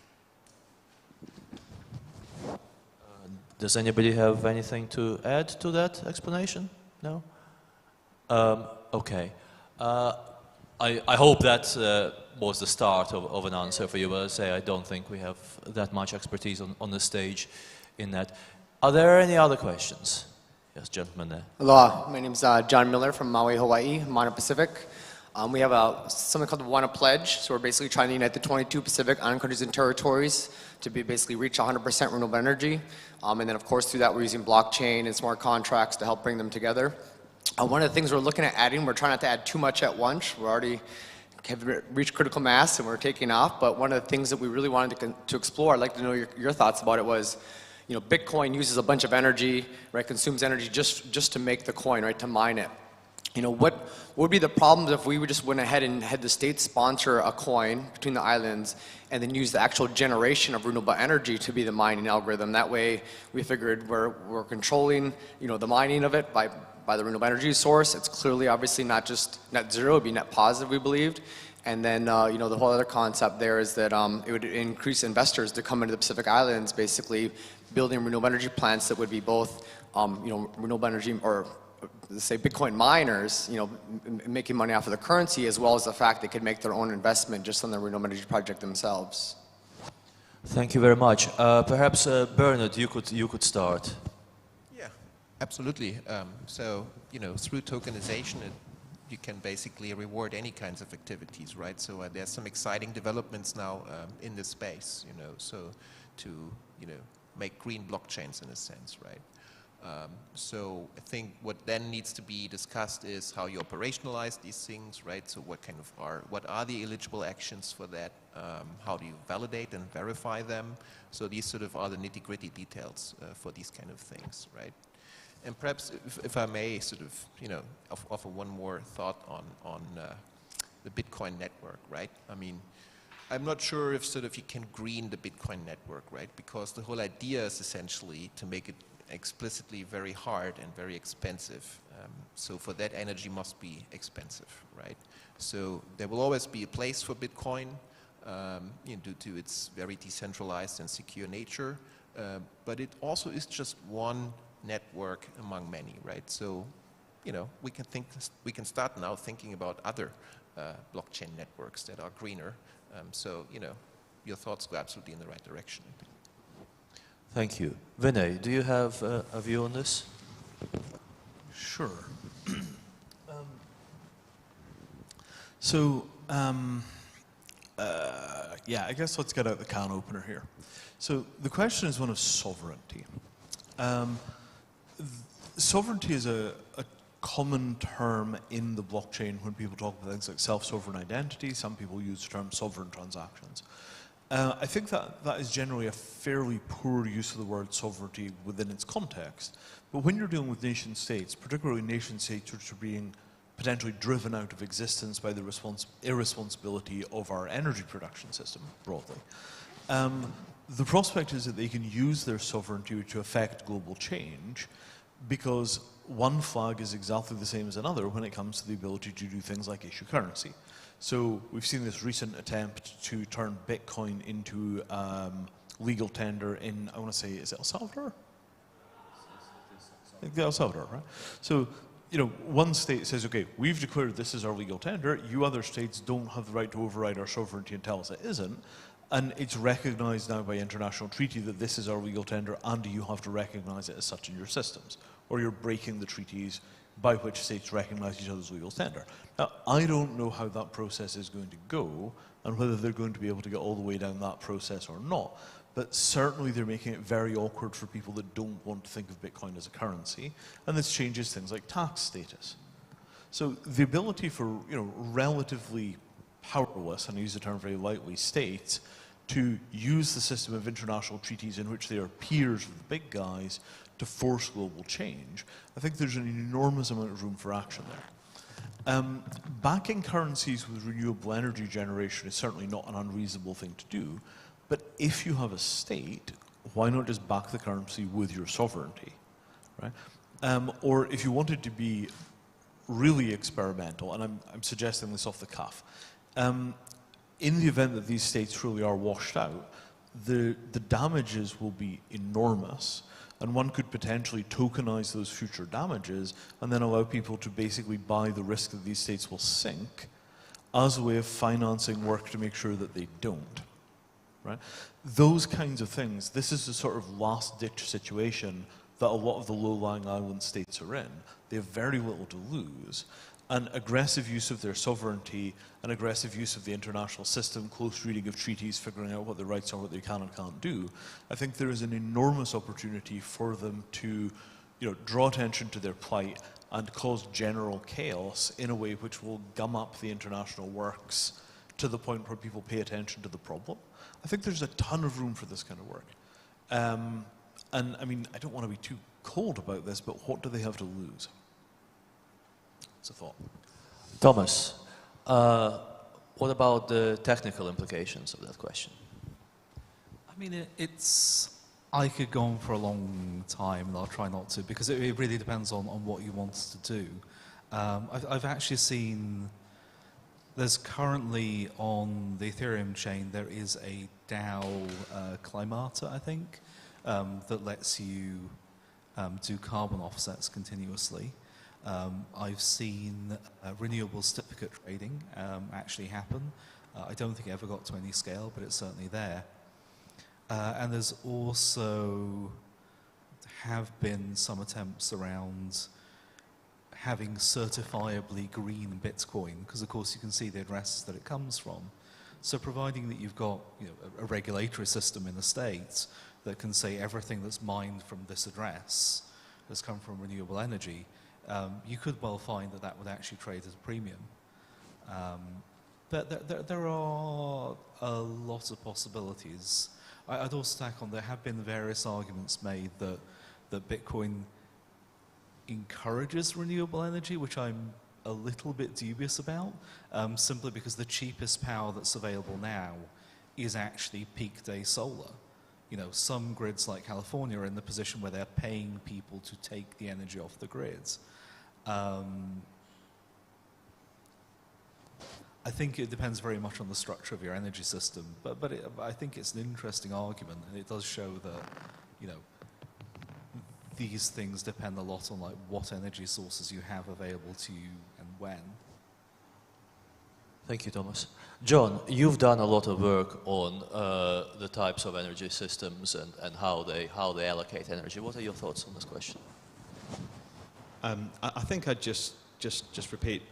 Does anybody have anything to add to that explanation? No? Okay. I hope that was the start of an answer for you, but I say I don't think we have that much expertise on the stage in that. Are there any other questions? Yes, gentleman there. Aloha, my name is John Miller from Maui, Hawaii, Mono Pacific. We have something called the Wanna Pledge, so we're basically trying to unite the 22 Pacific Island countries and territories to basically reach 100% renewable energy. And then of course through that we're using blockchain and smart contracts to help bring them together. One of the things we're looking at adding, we're trying not to add too much at once. We're already have reached critical mass and we're taking off, but one of the things that we really wanted to explore, I'd like to know your thoughts about it, was Bitcoin uses a bunch of energy, right? Consumes energy just to make the coin, right? To mine it. What would be the problems if we just went ahead and had the state sponsor a coin between the islands and then use the actual generation of renewable energy to be the mining algorithm? That way, we figured we're controlling, the mining of it by the renewable energy source. It's clearly, obviously, not just net zero; it'd be net positive, we believed. And then, the whole other concept there is that it would increase investors to come into the Pacific Islands, basically building renewable energy plants that would be both, renewable energy or say Bitcoin miners, making money off of the currency, as well as the fact they could make their own investment just on the renewable energy project themselves. Thank you very much. Perhaps Bernard, you could start. Yeah, absolutely. So through tokenization, you can basically reward any kinds of activities, right? So there's some exciting developments now in this space, so to make green blockchains in a sense, right? So I think what then needs to be discussed is how you operationalize these things, right? So what are the eligible actions for that? How do you validate and verify them? So these sort of are the nitty-gritty details for these kind of things, right? And perhaps if I may sort of, offer one more thought on the Bitcoin network, right? I mean, I'm not sure if you can green the Bitcoin network, right? Because the whole idea is essentially to make it explicitly very hard and very expensive. So for that, energy must be expensive, right? So there will always be a place for Bitcoin due to its very decentralized and secure nature. But it also is just one network among many, right? So, we can start now thinking about other blockchain networks that are greener. So, your thoughts go absolutely in the right direction. Thank you. Vinay, do you have a view on this? Sure. Yeah, I guess let's get out the can opener here. So the question is one of sovereignty. Sovereignty is a common term in the blockchain when people talk about things like self-sovereign identity. Some people use the term sovereign transactions. I think that is generally a fairly poor use of the word sovereignty within its context. But when you're dealing with nation states, particularly nation states which are being potentially driven out of existence by the irresponsibility of our energy production system, broadly, the prospect is that they can use their sovereignty to affect global change, because one flag is exactly the same as another when it comes to the ability to do things like issue currency. So we've seen this recent attempt to turn Bitcoin into legal tender in, I want to say, is it El Salvador? I think El Salvador, right? So, you know, one state says, okay, we've declared this is our legal tender. You other states don't have the right to override our sovereignty and tell us it isn't. And it's recognized now by international treaty that this is our legal tender, and you have to recognize it as such in your systems, or you're breaking the treaties by which states recognize each other's legal tender. Now, I don't know how that process is going to go, and whether they're going to be able to get all the way down that process or not. But certainly they're making it very awkward for people that don't want to think of Bitcoin as a currency, and this changes things like tax status. So the ability for, you know, relatively powerless, and I use the term very lightly, states to use the system of international treaties in which they are peers with the big guys to force global change, I think there's an enormous amount of room for action there. Backing currencies with renewable energy generation is certainly not an unreasonable thing to do, but if you have a state, why not just back the currency with your sovereignty, right? Or if you wanted to be really experimental, and I'm suggesting this off the cuff, in the event that these states truly are washed out, the damages will be enormous, and one could potentially tokenize those future damages and then allow people to basically buy the risk that these states will sink as a way of financing work to make sure that they don't. Right? Those kinds of things, this is the sort of last-ditch situation that a lot of the low-lying island states are in. They have very little to lose, and aggressive use of their sovereignty and aggressive use of the international system, close reading of treaties, figuring out what their rights are, what they can and can't do, I think there is an enormous opportunity for them to, you know, draw attention to their plight and cause general chaos in a way which will gum up the international works to the point where people pay attention to the problem. I think there's a ton of room for this kind of work. And I mean, I don't want to be too cold about this, but what do they have to lose? It's a thought. Thomas, what about the technical implications of that question? I mean, I could go on for a long time, and I'll try not to, because it really depends on what you want to do. I've actually seen, there's currently on the Ethereum chain, there is a DAO Climata, I think, that lets you do carbon offsets continuously. I've seen renewable certificate trading actually happen. I don't think it ever got to any scale, but it's certainly there. And there's also have been some attempts around having certifiably green Bitcoin, because of course you can see the addresses that it comes from. So providing that you've got, you know, a regulatory system in the States that can say everything that's mined from this address has come from renewable energy, you could well find that that would actually trade as a premium. There are a lot of possibilities. I'd also tack on, there have been various arguments made that Bitcoin encourages renewable energy, which I'm a little bit dubious about, simply because the cheapest power that's available now is actually peak day solar. You know, some grids like California are in the position where they're paying people to take the energy off the grids. I think it depends very much on the structure of your energy system, but I think it's an interesting argument, and it does show that, you know, these things depend a lot on like what energy sources you have available to you and when. Thank you, Thomas. John, you've done a lot of work on the types of energy systems and how they allocate energy. What are your thoughts on this question? I think I'd just repeat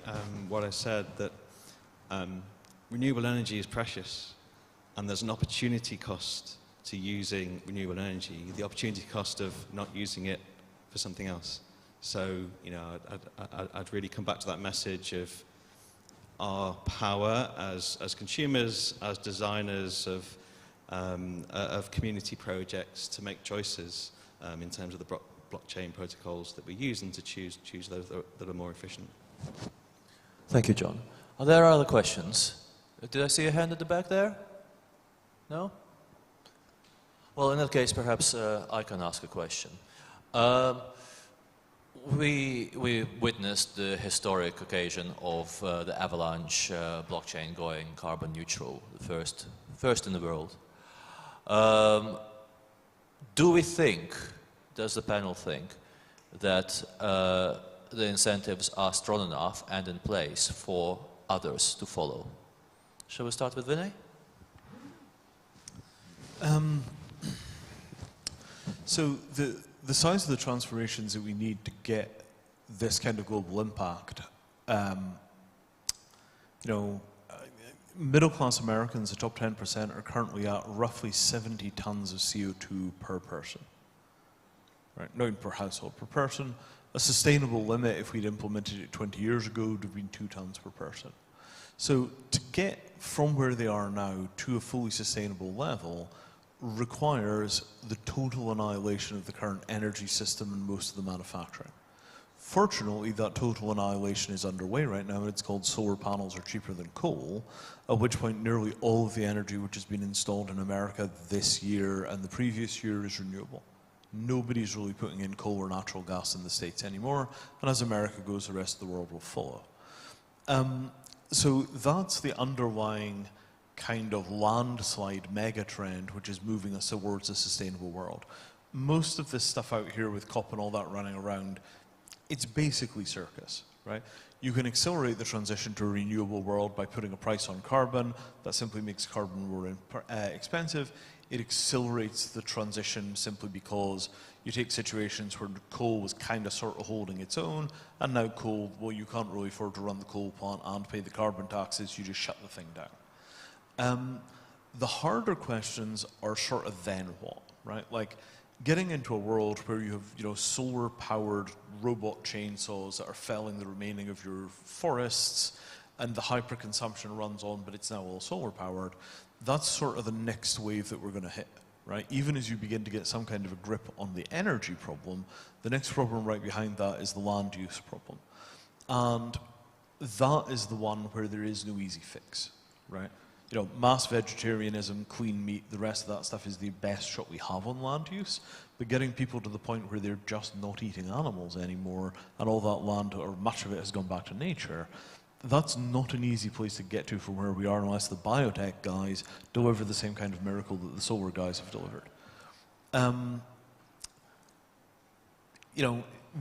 what I said, that renewable energy is precious, and there's an opportunity cost to using renewable energy, the opportunity cost of not using it for something else. So, you know, I'd really come back to that message of our power as consumers, as designers of community projects to make choices in terms of the blockchain protocols that we use, and to choose those that are more efficient. Thank you, John. Are there other questions? Did I see a hand at the back there? No? Well, in that case, perhaps I can ask a question. We witnessed the historic occasion of the Avalanche blockchain going carbon neutral, the first in the world. Do we think, does the panel think, that the incentives are strong enough and in place for others to follow? Shall we start with Vinay? So the size of the transformations that we need to get this kind of global impact, middle-class Americans, the top 10%, are currently at roughly 70 tons of CO2 per person. Right? Not even per household, per person. A sustainable limit, if we'd implemented it 20 years ago, would have been 2 tons per person. So to get from where they are now to a fully sustainable level requires the total annihilation of the current energy system and most of the manufacturing. Fortunately, that total annihilation is underway right now, and it's called solar panels are cheaper than coal, at which point nearly all of the energy which has been installed in America this year and the previous year is renewable. Nobody's really putting in coal or natural gas in the States anymore, and as America goes, the rest of the world will follow. So that's the underlying kind of landslide mega trend which is moving us towards a sustainable world. Most of this stuff out here with COP and all that running around, it's basically circus, right? You can accelerate the transition to a renewable world by putting a price on carbon. That simply makes carbon more expensive. It accelerates the transition simply because you take situations where coal was kind of sort of holding its own, and now coal, well, you can't really afford to run the coal plant and pay the carbon taxes, you just shut the thing down. The harder questions are sort of then what, right? Like getting into a world where you have, solar-powered robot chainsaws that are felling the remaining of your forests, and the hyper-consumption runs on, but it's now all solar-powered. That's sort of the next wave that we're going to hit, right? Even as you begin to get some kind of a grip on the energy problem, the next problem right behind that is the land use problem. And that is the one where there is no easy fix, right? Mass vegetarianism, clean meat, the rest of that stuff is the best shot we have on land use. But getting people to the point where they're just not eating animals anymore, and all that land, or much of it, has gone back to nature, that's not an easy place to get to from where we are unless the biotech guys deliver the same kind of miracle that the solar guys have delivered.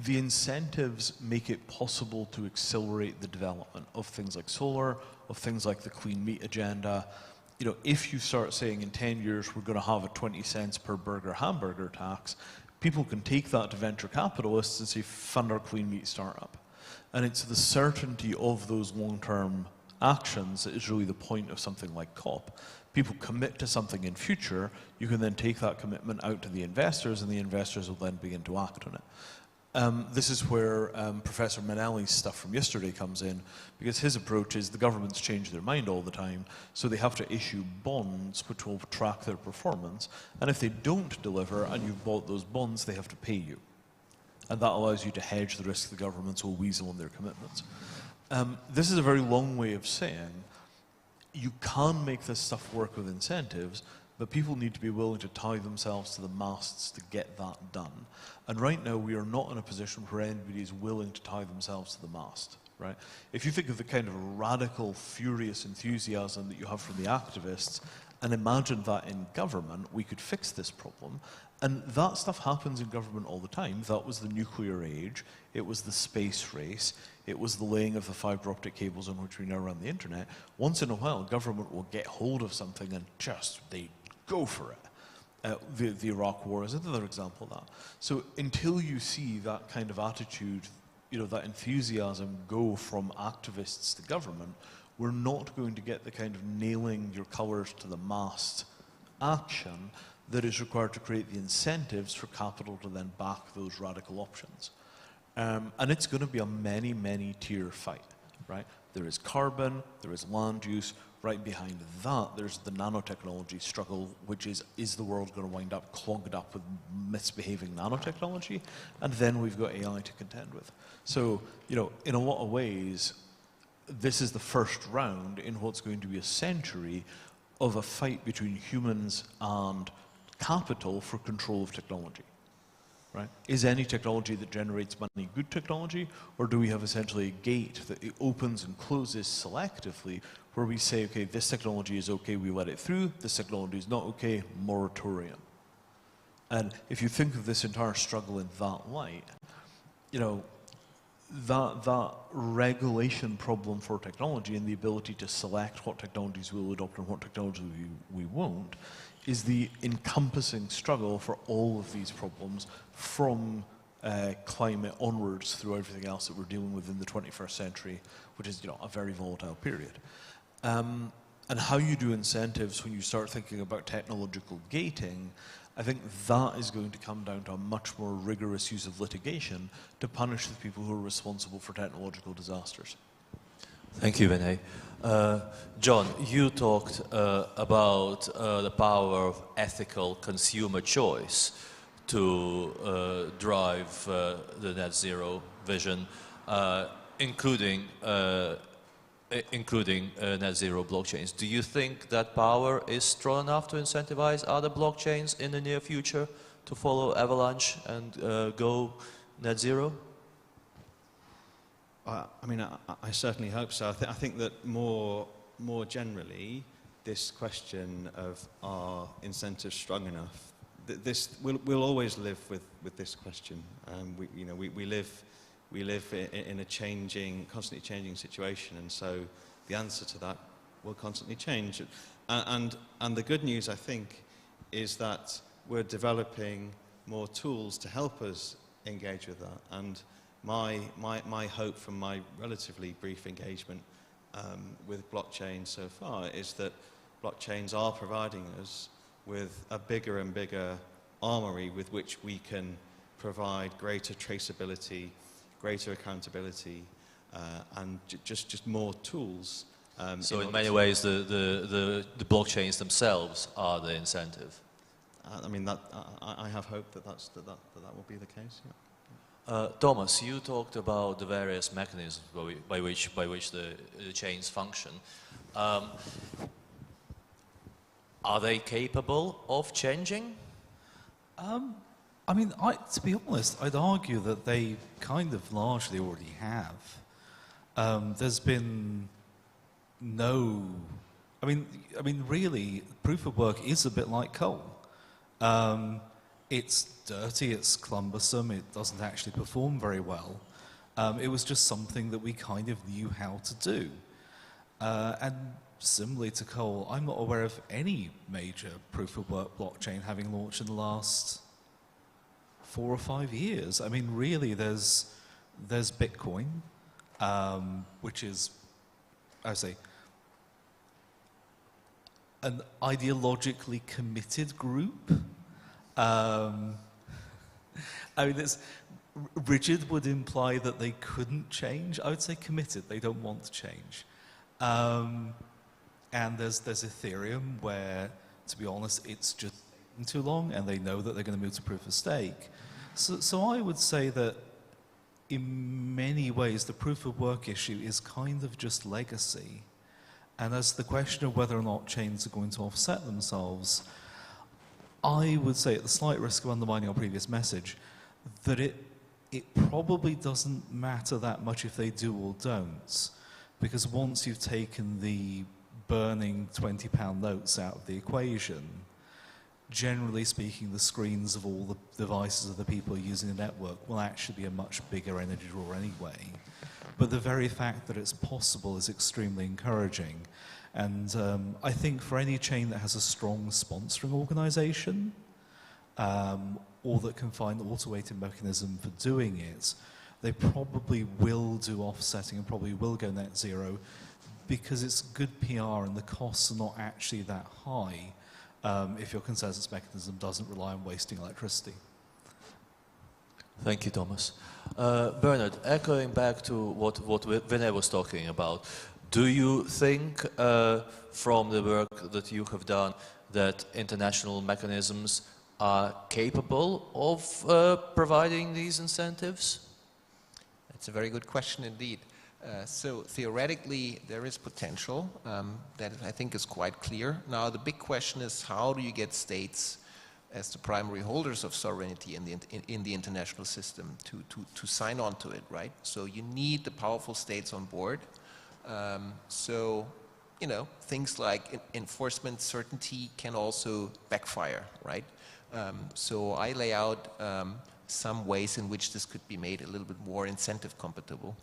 The incentives make it possible to accelerate the development of things like solar, of things like the clean meat agenda. If you start saying in 10 years we're going to have a 20 cents per burger hamburger tax, people can take that to venture capitalists and say, fund our clean meat startup. And it's the certainty of those long-term actions that is really the point of something like COP. People commit to something in future, you can then take that commitment out to the investors, and the investors will then begin to act on it. This is where Professor Manelli's stuff from yesterday comes in, because his approach is the governments change their mind all the time, so they have to issue bonds which will track their performance, and if they don't deliver and you've bought those bonds, they have to pay you. And that allows you to hedge the risk the governments will weasel on their commitments. This is a very long way of saying you can make this stuff work with incentives, but people need to be willing to tie themselves to the masts to get that done. And right now, we are not in a position where anybody is willing to tie themselves to the mast, right? If you think of the kind of radical, furious enthusiasm that you have from the activists, and imagine that in government, we could fix this problem. And that stuff happens in government all the time. That was the nuclear age. It was the space race. It was the laying of the fiber optic cables on which we now run the internet. Once in a while, government will get hold of something and they go for it. The Iraq War is another example of that. So until you see that kind of attitude, that enthusiasm go from activists to government, we're not going to get the kind of nailing your colours to the mast action that is required to create the incentives for capital to then back those radical options. And it's going to be a many, many tier fight, right? There is carbon, there is land use. Right behind that, there's the nanotechnology struggle, which is the world going to wind up clogged up with misbehaving nanotechnology? And then we've got AI to contend with. So, you know, in a lot of ways, this is the first round in what's going to be a century of a fight between humans and capital for control of technology. Right? Is any technology that generates money good technology, or do we have essentially a gate that it opens and closes selectively, where we say, okay, this technology is okay, we let it through, this technology is not okay, moratorium. And if you think of this entire struggle in that light, you know, that regulation problem for technology and the ability to select what technologies we'll adopt and what technologies we won't is the encompassing struggle for all of these problems from climate onwards through everything else that we're dealing with in the 21st century, which is, you know, a very volatile period. And how you do incentives when you start thinking about technological gating, I think that is going to come down to a much more rigorous use of litigation to punish the people who are responsible for technological disasters. Thank you, Vinay. John, you talked about the power of ethical consumer choice to drive the net zero vision, including net zero blockchains. Do you think that power is strong enough to incentivize other blockchains in the near future to follow Avalanche and go net zero? I mean, I certainly hope so. I think that more generally, this question of are incentives strong enough? We'll always live with this question. We live in a constantly changing situation, and so the answer to that will constantly change. And the good news, I think, is that we're developing more tools to help us engage with that. And my hope from my relatively brief engagement with blockchain so far is that blockchains are providing us with a bigger and bigger armory with which we can provide greater traceability, greater accountability, and just more tools. So in many ways, the blockchains themselves are the incentive. I mean, I have hope that that will be the case. Yeah. Thomas, you talked about the various mechanisms by which the chains function. Are they capable of changing? I mean, to be honest, I'd argue that they kind of largely already have. There's been no... I mean, really, proof of work is a bit like coal. It's dirty, it's cumbersome, it doesn't actually perform very well. It was just something that we kind of knew how to do. And similarly to coal, I'm not aware of any major proof of work blockchain having launched in the last 4 or 5 years. I mean, really, there's Bitcoin, which is, I would say, an ideologically committed group. I mean, rigid would imply that they couldn't change. I would say committed. They don't want to change. And there's Ethereum, where, to be honest, it's just taken too long, and they know that they're going to move to proof of stake. So I would say that in many ways, the proof of work issue is kind of just legacy. And as the question of whether or not chains are going to offset themselves, I would say, at the slight risk of undermining our previous message, that it probably doesn't matter that much if they do or don't, because once you've taken the burning £20 notes out of the equation, generally speaking, the screens of all the devices of the people using the network will actually be a much bigger energy draw anyway. But the very fact that it's possible is extremely encouraging. And I think for any chain that has a strong sponsoring organization, or that can find an automated mechanism for doing it, they probably will do offsetting and probably will go net zero, because it's good PR and the costs are not actually that high if your consensus mechanism doesn't rely on wasting electricity. Thank you, Thomas. Bernard, echoing back to what Vinay was talking about, do you think from the work that you have done that international mechanisms are capable of providing these incentives? That's a very good question indeed. So theoretically, there is potential that I think is quite clear. Now, the big question is, how do you get states as the primary holders of sovereignty in the international system to sign on to it, right? So you need the powerful states on board. So, you know, things like enforcement certainty can also backfire, right? So I lay out some ways in which this could be made a little bit more incentive compatible.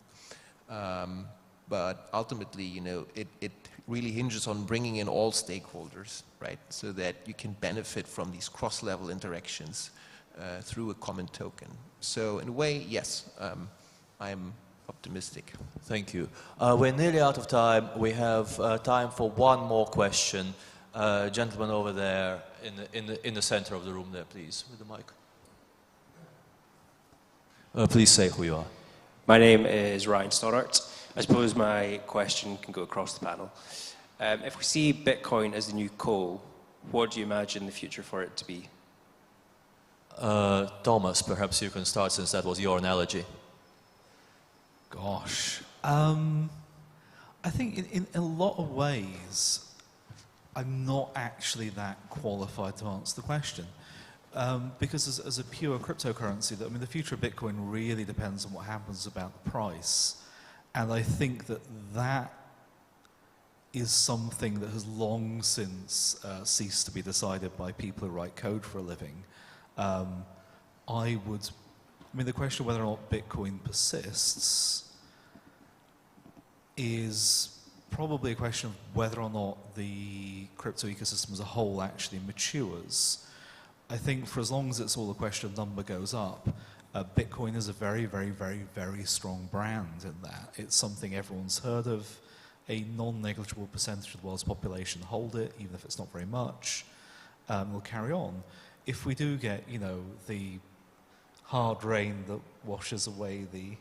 But ultimately, you know, it really hinges on bringing in all stakeholders, right? So that you can benefit from these cross-level interactions through a common token. So in a way, yes, I'm optimistic. Thank you. We're nearly out of time. We have time for one more question. Gentleman over there in the center of the room there, please, with the mic. Please say who you are. My name is Ryan Stoddart. I suppose my question can go across the panel. If we see Bitcoin as the new coal, what do you imagine the future for it to be? Thomas, perhaps you can start since that was your analogy. Gosh. I think in a lot of ways, I'm not actually that qualified to answer the question. Because as a pure cryptocurrency, I mean, the future of Bitcoin really depends on what happens about the price. And I think that is something that has long since ceased to be decided by people who write code for a living. I mean, the question of whether or not Bitcoin persists is probably a question of whether or not the crypto ecosystem as a whole actually matures. I think for as long as it's all a question of number goes up, Bitcoin is a very, very, very, very strong brand in that. It's something everyone's heard of. A non-negligible percentage of the world's population hold it, even if it's not very much. We'll carry on. If we do get, you know, the hard rain that washes away the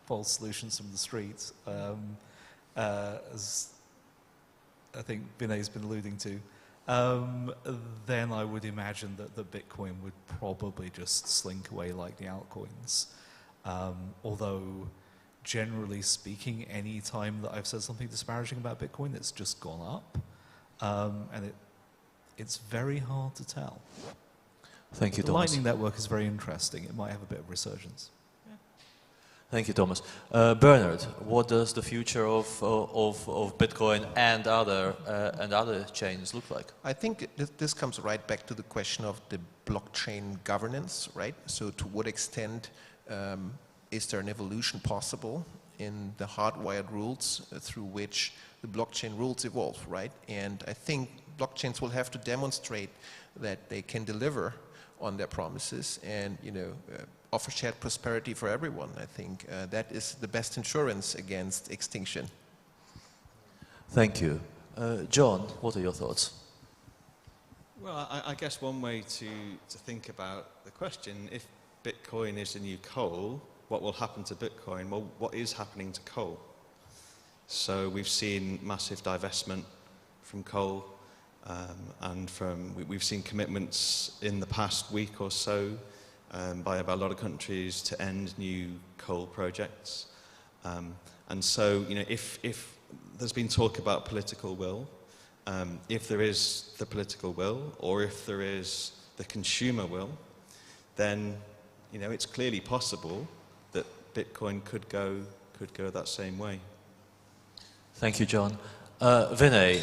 false solutions from the streets, as I think Vinay's been alluding to, then I would imagine that the Bitcoin would probably just slink away like the altcoins. Although, generally speaking, any time that I've said something disparaging about Bitcoin, it's just gone up. And it's very hard to tell. Thank you, the Thomas. Lightning Network is very interesting. It might have a bit of resurgence. Thank you, Thomas. Bernard, what does the future of Bitcoin and other chains look like? I think this comes right back to the question of the blockchain governance, right? So to what extent is there an evolution possible in the hardwired rules through which the blockchain rules evolve, right? And I think blockchains will have to demonstrate that they can deliver on their promises and, you know, offer shared prosperity for everyone. I think that is the best insurance against extinction. Thank you. John, what are your thoughts? Well, I guess one way to think about the question, if Bitcoin is the new coal, what will happen to Bitcoin? Well, what is happening to coal? So we've seen massive divestment from coal, and we've seen commitments in the past week or so by a lot of countries to end new coal projects. And so, you know, if there's been talk about political will, if there is the political will, or if there is the consumer will, then, you know, it's clearly possible that Bitcoin could go that same way. Thank you, John. Vinay,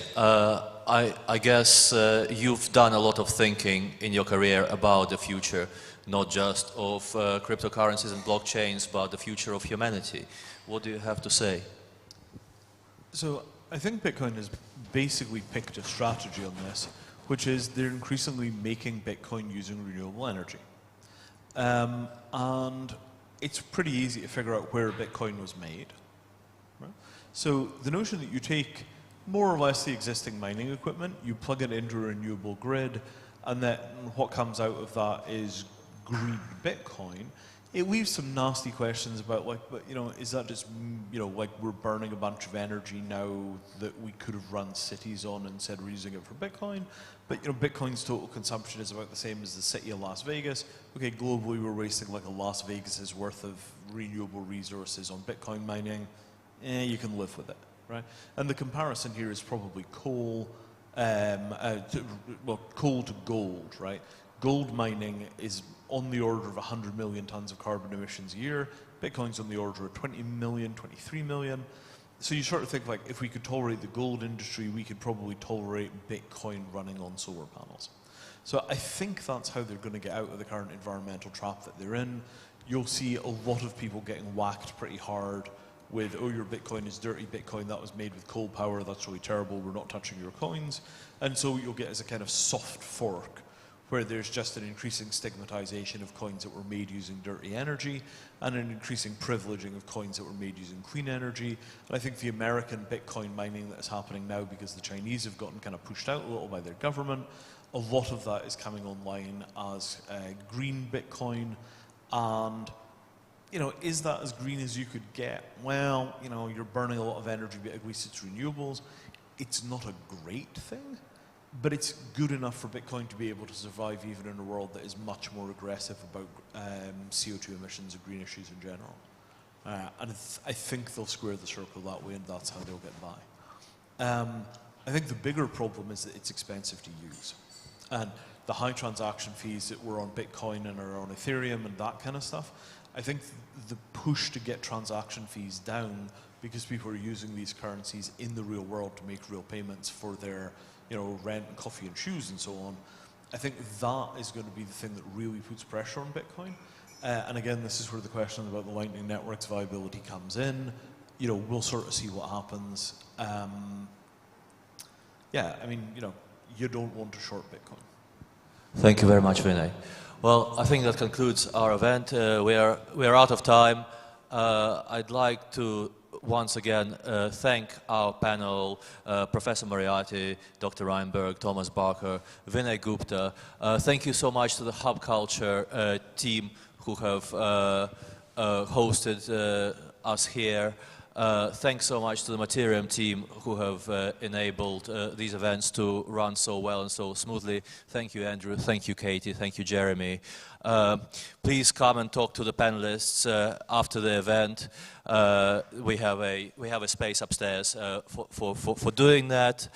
I guess you've done a lot of thinking in your career about the future, not just of cryptocurrencies and blockchains, but the future of humanity. What do you have to say? So I think Bitcoin has basically picked a strategy on this, which is they're increasingly making Bitcoin using renewable energy. And it's pretty easy to figure out where Bitcoin was made. Right? So the notion that you take more or less the existing mining equipment, you plug it into a renewable grid, and then what comes out of that is green Bitcoin. It leaves some nasty questions about, like, but, you know, is that just, you know, like we're burning a bunch of energy now that we could have run cities on instead of using it for Bitcoin? But, you know, Bitcoin's total consumption is about the same as the city of Las Vegas. Okay, globally we're wasting like a Las Vegas's worth of renewable resources on Bitcoin mining. You can live with it, right? And the comparison here is probably coal, coal to gold, right? Gold mining is on the order of 100 million tons of carbon emissions a year. Bitcoin's on the order of 20 million, 23 million. So you sort of think, like, if we could tolerate the gold industry, we could probably tolerate Bitcoin running on solar panels. So I think that's how they're going to get out of the current environmental trap that they're in. You'll see a lot of people getting whacked pretty hard with, oh, your Bitcoin is dirty Bitcoin, that was made with coal power, that's really terrible, we're not touching your coins. And so what you'll get is a kind of soft fork, where there's just an increasing stigmatization of coins that were made using dirty energy and an increasing privileging of coins that were made using clean energy. And I think the American Bitcoin mining that is happening now, because the Chinese have gotten kind of pushed out a little by their government, a lot of that is coming online as green Bitcoin. And, you know, is that as green as you could get? Well, you know, you're burning a lot of energy, but at least it's renewables. It's not a great thing, but it's good enough for Bitcoin to be able to survive even in a world that is much more aggressive about CO2 emissions and green issues in general. And I think they'll square the circle that way, and that's how they'll get by. I think the bigger problem is that it's expensive to use. And the high transaction fees that were on Bitcoin and are on Ethereum and that kind of stuff, I think the push to get transaction fees down, because people are using these currencies in the real world to make real payments for their, you know, rent and coffee and shoes and so on, I think that is going to be the thing that really puts pressure on Bitcoin. And again, this is where the question about the Lightning Network's viability comes in. You know, we'll sort of see what happens. Yeah, I mean, you know, you don't want to short Bitcoin. Thank you very much, Vinay. Well, I think that concludes our event. We are out of time. I'd like to once again thank our panel, Professor Moriarty, Dr. Reinberg, Thomas Barker, Vinay Gupta. Thank you so much to the Hub Culture team who have hosted us here. Thanks so much to the Mattereum team who have enabled these events to run so well and so smoothly. Thank you, Andrew. Thank you, Katie. Thank you, Jeremy. Please come and talk to the panelists after the event. We have a space upstairs for doing that.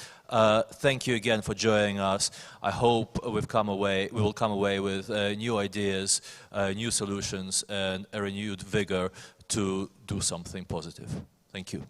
Thank you again for joining us. I hope we will come away with new ideas, new solutions, and a renewed vigor to do something positive. Thank you.